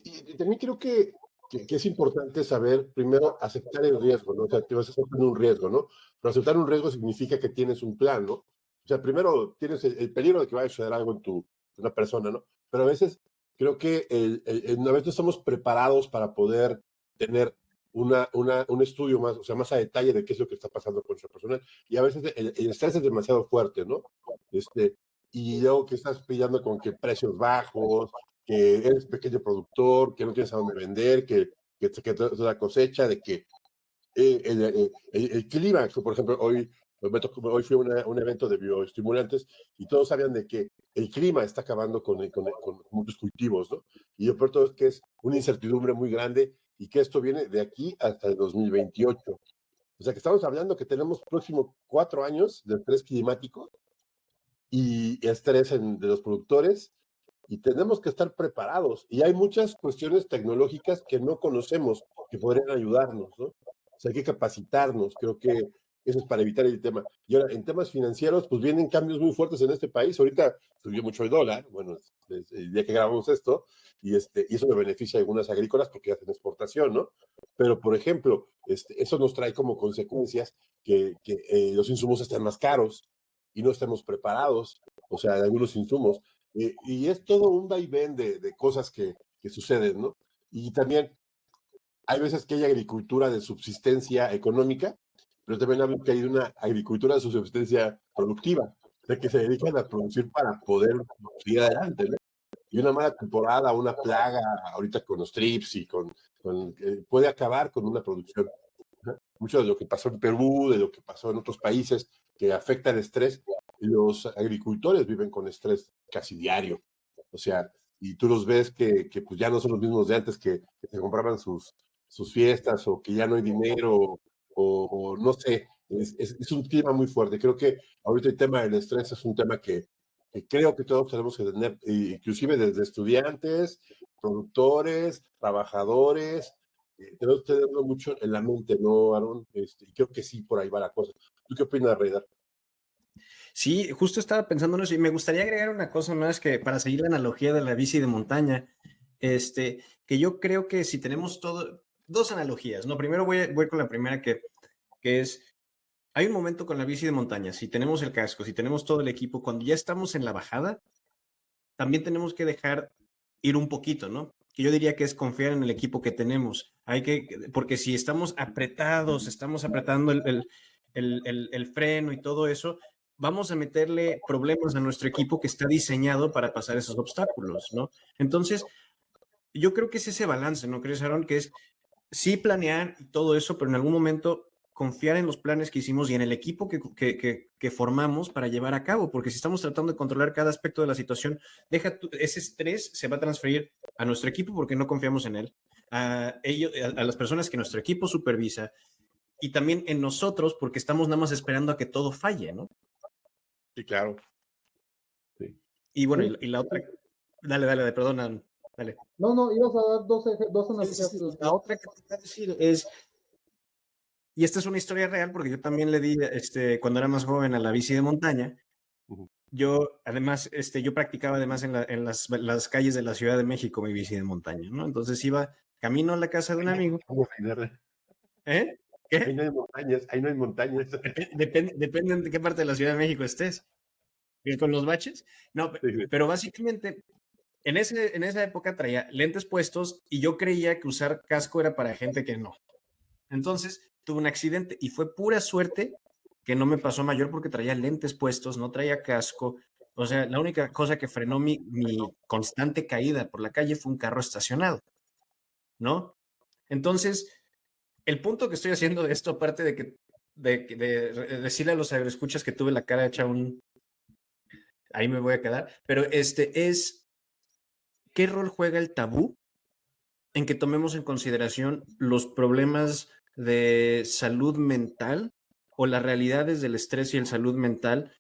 Y también creo que es importante saber, primero, aceptar el riesgo, ¿no? O sea, te vas a aceptar un riesgo, ¿no? Pero aceptar un riesgo significa que tienes un plan, ¿no? O sea, primero tienes el peligro de que vaya a suceder algo en una persona, ¿no? Pero a veces creo que a veces no estamos preparados para poder tener un estudio más, o sea, más a detalle de qué es lo que está pasando con nuestra persona. Y a veces el estrés es demasiado fuerte, ¿no? Y luego que estás pillando con que precios bajos, que eres pequeño productor, que no tienes a dónde vender, que la cosecha, de que el clima, por ejemplo, hoy fui a un evento de bioestimulantes y todos sabían de que el clima está acabando con muchos cultivos, ¿no? Y lo peor todo es que es una incertidumbre muy grande y que esto viene de aquí hasta el 2028. O sea que estamos hablando que tenemos próximos 4 años de estrés climático y estrés de los productores y tenemos que estar preparados. Y hay muchas cuestiones tecnológicas que no conocemos que podrían ayudarnos, ¿no? O sea, hay que capacitarnos, creo que eso es para evitar el tema. Y ahora, en temas financieros, pues vienen cambios muy fuertes en este país. Ahorita subió mucho el dólar, bueno, es el día que grabamos esto, y eso me beneficia a algunas agrícolas porque hacen exportación, ¿no? Pero, por ejemplo, eso nos trae como consecuencias que los insumos estén más caros y no estemos preparados, o sea, de algunos insumos. Y es todo un vaivén de cosas que suceden, ¿no? Y también hay veces que hay agricultura de subsistencia económica, pero también hay una agricultura de subsistencia productiva, de que se dedican a producir para poder seguir adelante, ¿no? Y una mala temporada, una plaga, ahorita con los trips y puede acabar con una producción. Mucho de lo que pasó en Perú, de lo que pasó en otros países que afecta el estrés, los agricultores viven con estrés casi diario. O sea, y tú los ves que pues ya no son los mismos de antes que se compraban sus fiestas o que ya no hay dinero o no sé, es un clima muy fuerte. Creo que ahorita el tema del estrés es un tema que creo que todos tenemos que tener, inclusive desde estudiantes, productores, trabajadores, tenemos que tenerlo mucho en la mente, ¿no, Aaron? Y creo que sí, por ahí va la cosa. ¿Tú qué opinas, Reidar? Sí, justo estaba pensando en eso y me gustaría agregar una cosa más que para seguir la analogía de la bici de montaña, que yo creo que si tenemos dos analogías, ¿no? Primero voy con la primera que es, hay un momento con la bici de montaña, si tenemos el casco, si tenemos todo el equipo, cuando ya estamos en la bajada, también tenemos que dejar ir un poquito, ¿no? Que yo diría que es confiar en el equipo que tenemos. Porque si estamos apretados, estamos apretando el freno y todo eso, vamos a meterle problemas a nuestro equipo que está diseñado para pasar esos obstáculos, ¿no? Entonces, yo creo que es ese balance, ¿no crees, Aaron? Que es sí planear y todo eso, pero en algún momento confiar en los planes que hicimos y en el equipo que formamos para llevar a cabo, porque si estamos tratando de controlar cada aspecto de la situación, ese estrés se va a transferir a nuestro equipo porque no confiamos en él, a las personas que nuestro equipo supervisa y también en nosotros porque estamos nada más esperando a que todo falle, ¿no? Sí, claro. Sí. Y bueno, y la otra, dale, perdona. Dale. No, ibas a dar dos Sí, analogías. sí, sí. La otra que te voy a decir es, y esta es una historia real porque yo también le di, cuando era más joven a la bici de montaña. Ujú. Yo, además, yo practicaba además en las calles de la Ciudad de México mi bici de montaña, ¿no? Entonces iba camino a la casa de un amigo. ¿Cómo ofenderle? ¿Eh? Ahí ¿Qué? no hay montañas, ahí no hay montañas. Depende de qué parte de la Ciudad de México estés. ¿Y con los baches? No, Sí, sí. pero básicamente en esa época traía lentes puestos y yo creía que usar casco era para gente que no. Entonces tuve un accidente y fue pura suerte que no me pasó a mayor porque traía lentes puestos, no traía casco. O sea, la única cosa que frenó mi constante caída por la calle fue un carro estacionado, ¿no? Entonces, el punto que estoy haciendo de esto, aparte de decirle a los agroescuchas que tuve la cara hecha ahí me voy a quedar, pero es, ¿qué rol juega el tabú en que tomemos en consideración los problemas de salud mental o las realidades del estrés y el salud mental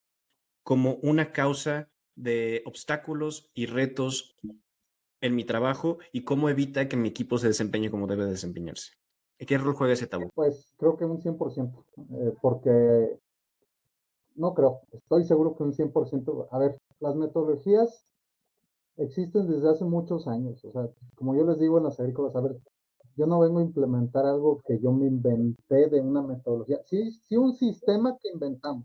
como una causa de obstáculos y retos en mi trabajo y cómo evita que mi equipo se desempeñe como debe desempeñarse? ¿Qué rol juega ese tabú? Pues creo que un 100%, porque no creo, estoy seguro que un 100%. A ver, las metodologías existen desde hace muchos años. O sea, como yo les digo en las agrícolas, a ver, yo no vengo a implementar algo que yo me inventé de una metodología. Sí, sí, un sistema que inventamos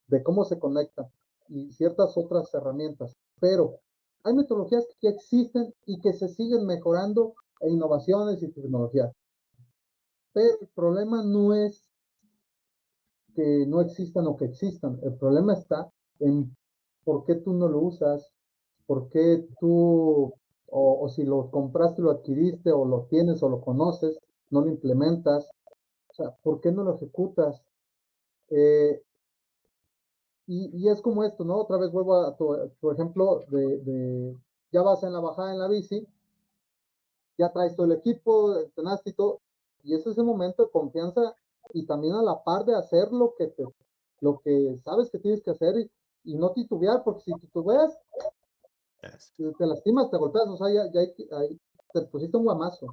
de cómo se conectan y ciertas otras herramientas, pero hay metodologías que existen y que se siguen mejorando e innovaciones y tecnologías. Pero el problema no es que no existan o que existan. El problema está en por qué tú no lo usas, por qué tú, o si lo compraste, lo adquiriste, o lo tienes, o lo conoces, no lo implementas. O sea, ¿por qué no lo ejecutas? Eh, y es como esto, ¿no? Otra vez vuelvo a tu ejemplo ya vas en la bajada en la bici, ya traes todo el equipo, entrenaste y todo, y es ese momento de confianza y también a la par de hacer lo que sabes que tienes que hacer y no titubear, porque si titubeas, te lastimas, te golpeas, o sea, ahí te pusiste un guamazo.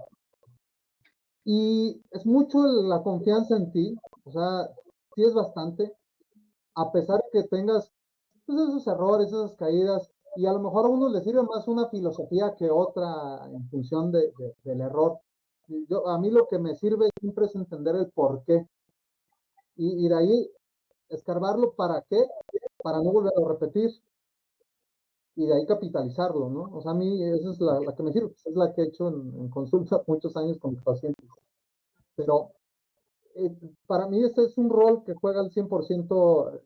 Y es mucho la confianza en ti, o sea, sí es bastante, a pesar de que tengas pues, esos errores, esas caídas, y a lo mejor a uno le sirve más una filosofía que otra en función del error. A mí lo que me sirve siempre es entender el por qué, y de ahí escarbarlo para qué, para no volverlo a repetir, y de ahí capitalizarlo, ¿no? O sea, a mí esa es la que me sirve, pues, es la que he hecho en consulta muchos años con mis pacientes. Pero eh, para mí este es un rol que juega al 100%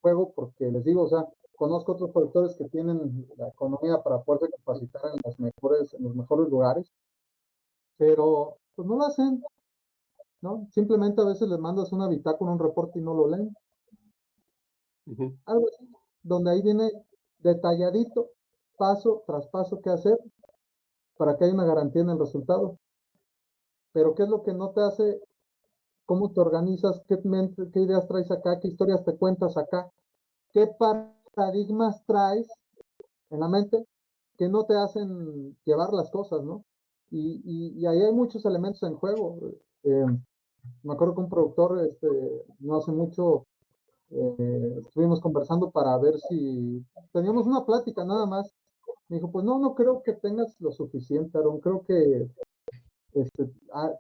juego, porque les digo, o sea, conozco otros productores que tienen la economía para poderse capacitar en los mejores lugares, pero pues no lo hacen, ¿no? Simplemente a veces les mandas una bitácora, un reporte y no lo leen. Ujú. Algo así, donde ahí viene detalladito, paso tras paso, qué hacer para que haya una garantía en el resultado. Pero ¿qué es lo que no te hace? ¿Cómo te organizas? ¿Qué ideas traes acá? ¿Qué historias te cuentas acá? ¿Qué paradigmas traes en la mente que no te hacen llevar las cosas, ¿no? Y ahí hay muchos elementos en juego. Me acuerdo que un productor, no hace mucho, estuvimos conversando para ver si teníamos una plática nada más. Me dijo, pues no creo que tengas lo suficiente, Aaron. Creo que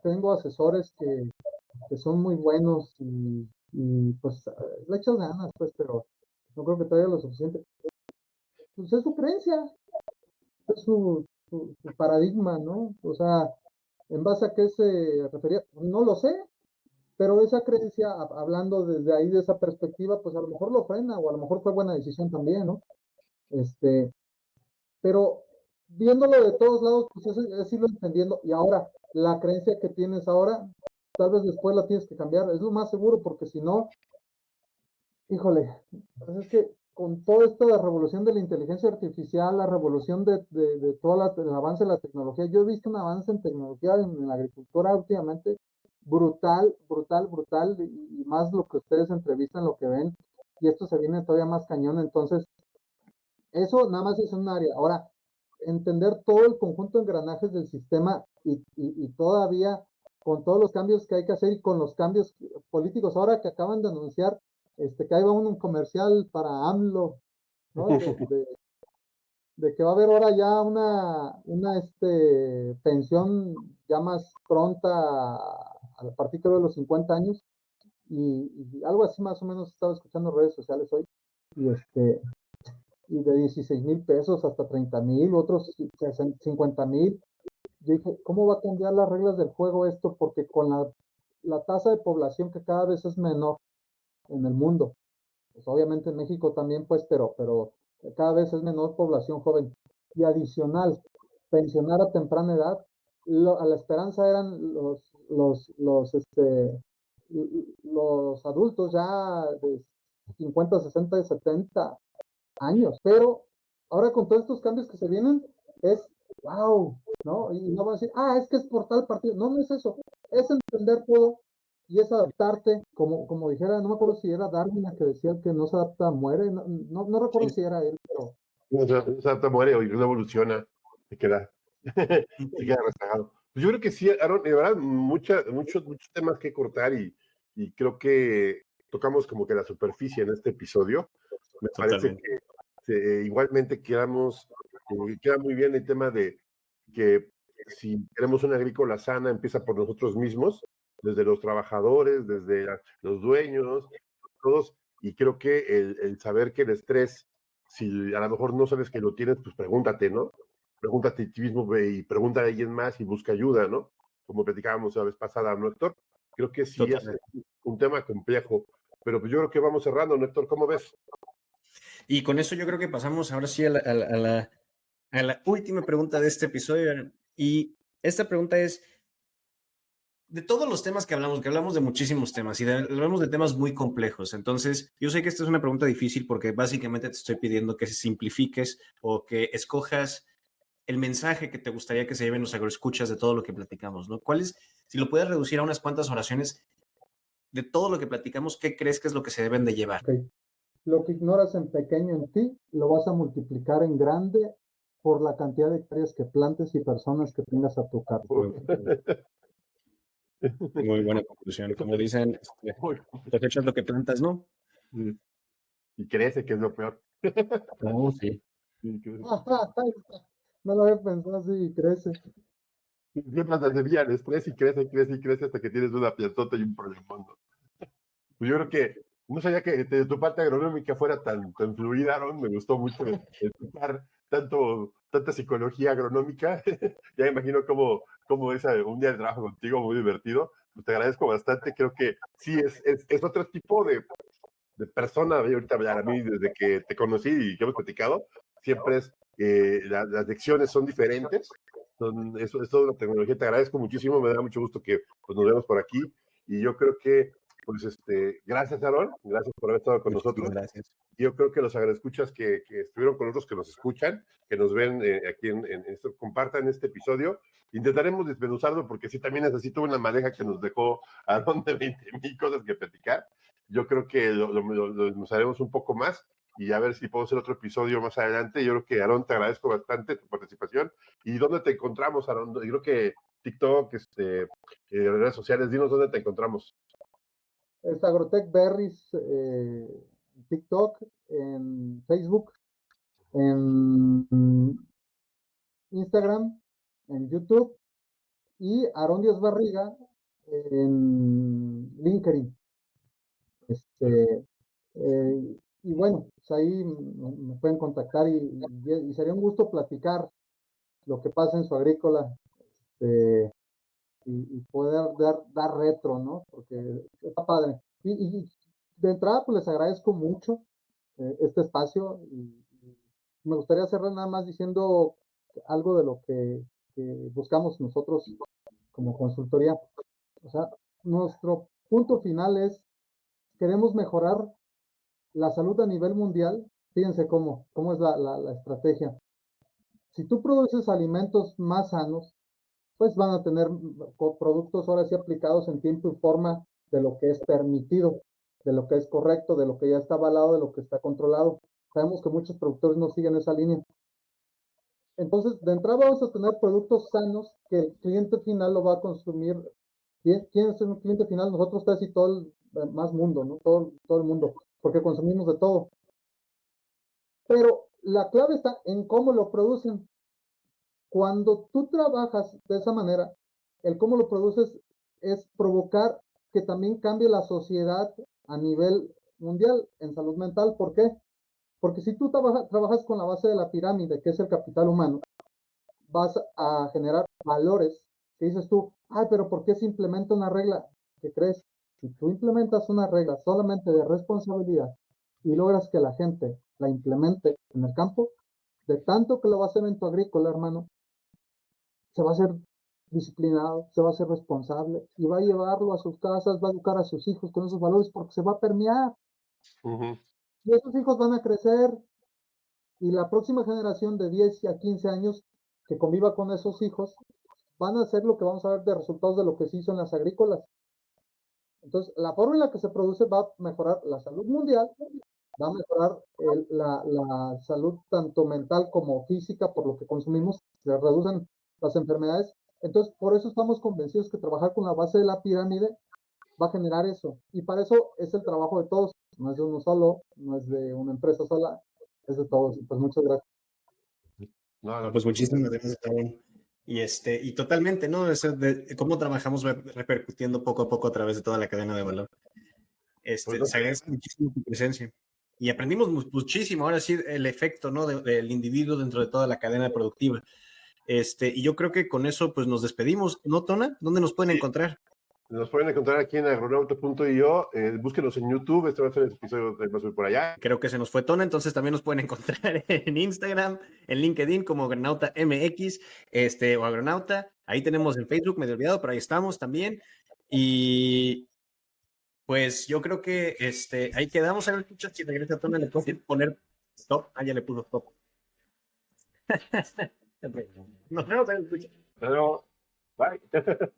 tengo asesores que son muy buenos y pues le echas ganas, pues, pero no creo que traiga lo suficiente. Pues es su creencia, es su paradigma, ¿no? O sea, en base a qué se refería, no lo sé, pero esa creencia, hablando desde ahí, de esa perspectiva, pues a lo mejor lo frena, o a lo mejor fue buena decisión también, ¿no? Este, pero viéndolo de todos lados, pues es irlo entendiendo. Y ahora, la creencia que tienes ahora, tal vez después la tienes que cambiar, es lo más seguro, porque si no, híjole, pues es que con todo esto de la revolución de la inteligencia artificial, la revolución de todo el avance de la tecnología, yo he visto un avance en tecnología en la agricultura últimamente brutal, brutal, brutal, y más lo que ustedes entrevistan, lo que ven, y esto se viene todavía más cañón. Entonces, eso nada más es un área. Ahora, entender todo el conjunto de engranajes del sistema y todavía con todos los cambios que hay que hacer y con los cambios políticos ahora que acaban de anunciar que ahí va un comercial para AMLO, ¿no? De que va a haber ahora ya una pensión ya más pronta a partir de los 50 años y algo así más o menos estaba escuchando en redes sociales hoy y y de 16,000 pesos hasta 30,000, otros 50,000. Yo dije, ¿cómo va a cambiar las reglas del juego esto? Porque con la tasa de población que cada vez es menor en el mundo, pues obviamente en México también, pues, pero cada vez es menor población joven. Y adicional, pensionar a temprana edad, a la esperanza eran los adultos ya de 50, 60, 70 años, pero ahora con todos estos cambios que se vienen, es wow, ¿no? Y no van a decir, es que es por tal partido. No, no es eso, es entender todo y es adaptarte, como dijera, no me acuerdo si era Darwin la que decía que no se adapta, muere, no recuerdo si era él, pero... O sea, te muere o no evoluciona, se queda, se queda rezagado. Pues yo creo que sí, Aaron, de verdad, muchos temas que cortar y creo que tocamos como que la superficie en este episodio. Me parece Totalmente. que igualmente queda muy bien el tema de que si queremos una agrícola sana, empieza por nosotros mismos, desde los trabajadores, desde los dueños, todos, y creo que el saber que el estrés, si a lo mejor no sabes que lo tienes, pues pregúntate, ¿no? Pregúntate a ti mismo y pregunta a alguien más y busca ayuda, ¿no? Como platicábamos la vez pasada, ¿no, Héctor? Creo que sí es Totalmente. un tema complejo, pero pues yo creo que vamos cerrando, ¿no, Héctor? ¿Cómo ves? Y con eso yo creo que pasamos ahora sí a la última pregunta de este episodio. Y esta pregunta es, de todos los temas que hablamos de muchísimos temas y hablamos de temas muy complejos. Entonces, yo sé que esta es una pregunta difícil porque básicamente te estoy pidiendo que simplifiques o que escojas el mensaje que te gustaría que se lleven los agroescuchas de todo lo que platicamos, ¿no? ¿Cuál es, si lo puedes reducir a unas cuantas oraciones de todo lo que platicamos, qué crees que es lo que se deben de llevar? Okay. Lo que ignoras en pequeño en ti, lo vas a multiplicar en grande por la cantidad de hectáreas que plantes y personas que tengas a tu cargo. Muy buena conclusión. Como dicen, cosechas lo que plantas, ¿no? Y crece, que es lo peor. Oh, sí. No lo había pensado así y crece. Siempre se desvía el estrés y crece, crece y crece hasta que tienes una piantota y un problemón. Pues yo creo que no sabía que de tu parte agronómica fuera tan fluida, Aaron. Me gustó mucho escuchar tanta psicología agronómica. Ya me imagino cómo es un día de trabajo contigo, muy divertido. Pues te agradezco bastante. Creo que sí, es otro tipo de persona. Ahorita, a mí, desde que te conocí y que hemos platicado, siempre las lecciones son diferentes. Es toda una tecnología. Te agradezco muchísimo. Me da mucho gusto que pues, nos vemos por aquí. Y yo creo que pues gracias, Aaron, gracias por haber estado con Muchísimas nosotros. gracias. Yo creo que los agroescuchas que estuvieron con nosotros, que nos escuchan, que nos ven aquí en esto, compartan este episodio. Intentaremos desmenuzarlo porque sí también necesito una madeja que nos dejó Aaron de 20,000 cosas que platicar. Yo creo que lo desmenuzaremos un poco más y a ver si puedo hacer otro episodio más adelante. Yo creo que, Aaron, te agradezco bastante tu participación. ¿Y dónde te encontramos, Aaron? Yo creo que TikTok, redes sociales, dinos dónde te encontramos. Es Agrotech Berries, TikTok, en Facebook, en Instagram, en YouTube y Aarón Díaz Barriga en LinkedIn. Y bueno, pues ahí me pueden contactar y sería un gusto platicar lo que pasa en su agrícola y poder dar retro, ¿no? Porque está padre. Y de entrada, pues les agradezco mucho este espacio y me gustaría cerrar nada más diciendo algo de lo que buscamos nosotros como consultoría. O sea, nuestro punto final es, queremos mejorar la salud a nivel mundial. Fíjense cómo es la estrategia. Si tú produces alimentos más sanos, pues van a tener productos ahora sí aplicados en tiempo y forma de lo que es permitido, de lo que es correcto, de lo que ya está avalado, de lo que está controlado. Sabemos que muchos productores no siguen esa línea. Entonces, de entrada vamos a tener productos sanos que el cliente final lo va a consumir. ¿Quién es un cliente final? Nosotros casi todo el más mundo, ¿no? Todo el mundo, porque consumimos de todo. Pero la clave está en cómo lo producen. Cuando tú trabajas de esa manera, el cómo lo produces es provocar que también cambie la sociedad a nivel mundial en salud mental. ¿Por qué? Porque si tú trabajas con la base de la pirámide, que es el capital humano, vas a generar valores que dices tú, ay, pero ¿por qué se implementa una regla? ¿Qué crees? Si tú implementas una regla solamente de responsabilidad y logras que la gente la implemente en el campo, de tanto que lo va a hacer en tu agrícola, hermano, se va a ser disciplinado, se va a ser responsable y va a llevarlo a sus casas, va a educar a sus hijos con esos valores porque se va a permear. Ujú. Y esos hijos van a crecer y la próxima generación de 10 a 15 años que conviva con esos hijos van a ser lo que vamos a ver de resultados de lo que se hizo en las agrícolas. Entonces, la forma en la que se produce va a mejorar la salud mundial, va a mejorar la salud tanto mental como física por lo que consumimos, se reducen las enfermedades. Entonces, por eso estamos convencidos que trabajar con la base de la pirámide va a generar eso. Y para eso es el trabajo de todos, no es de uno solo, no es de una empresa sola, es de todos. Pues muchas gracias. No, Pues muchísimas gracias, Aaron. Y totalmente, ¿no? Eso de cómo trabajamos repercutiendo poco a poco a través de toda la cadena de valor. Pues Se agradece muchísimo tu presencia. Y aprendimos muchísimo, ahora sí, el efecto, ¿no? Del individuo dentro de toda la cadena productiva. Y yo creo que con eso, pues nos despedimos, ¿no, Tona? ¿Dónde nos pueden encontrar? nos pueden encontrar aquí en agronauta.io. Búsquenos en YouTube. Este va a ser el episodio de Más por allá. Creo que se nos fue Tona, entonces también nos pueden encontrar en Instagram, en LinkedIn como Agronauta MX, o Agronauta. Ahí tenemos en Facebook, medio olvidado, pero ahí estamos también. Y pues yo creo que ahí quedamos. A ver, escucha, si regresa Tona, le puedo poner stop. Ah, ya le puso stop. Nos vemos, escucha. Pero, bye.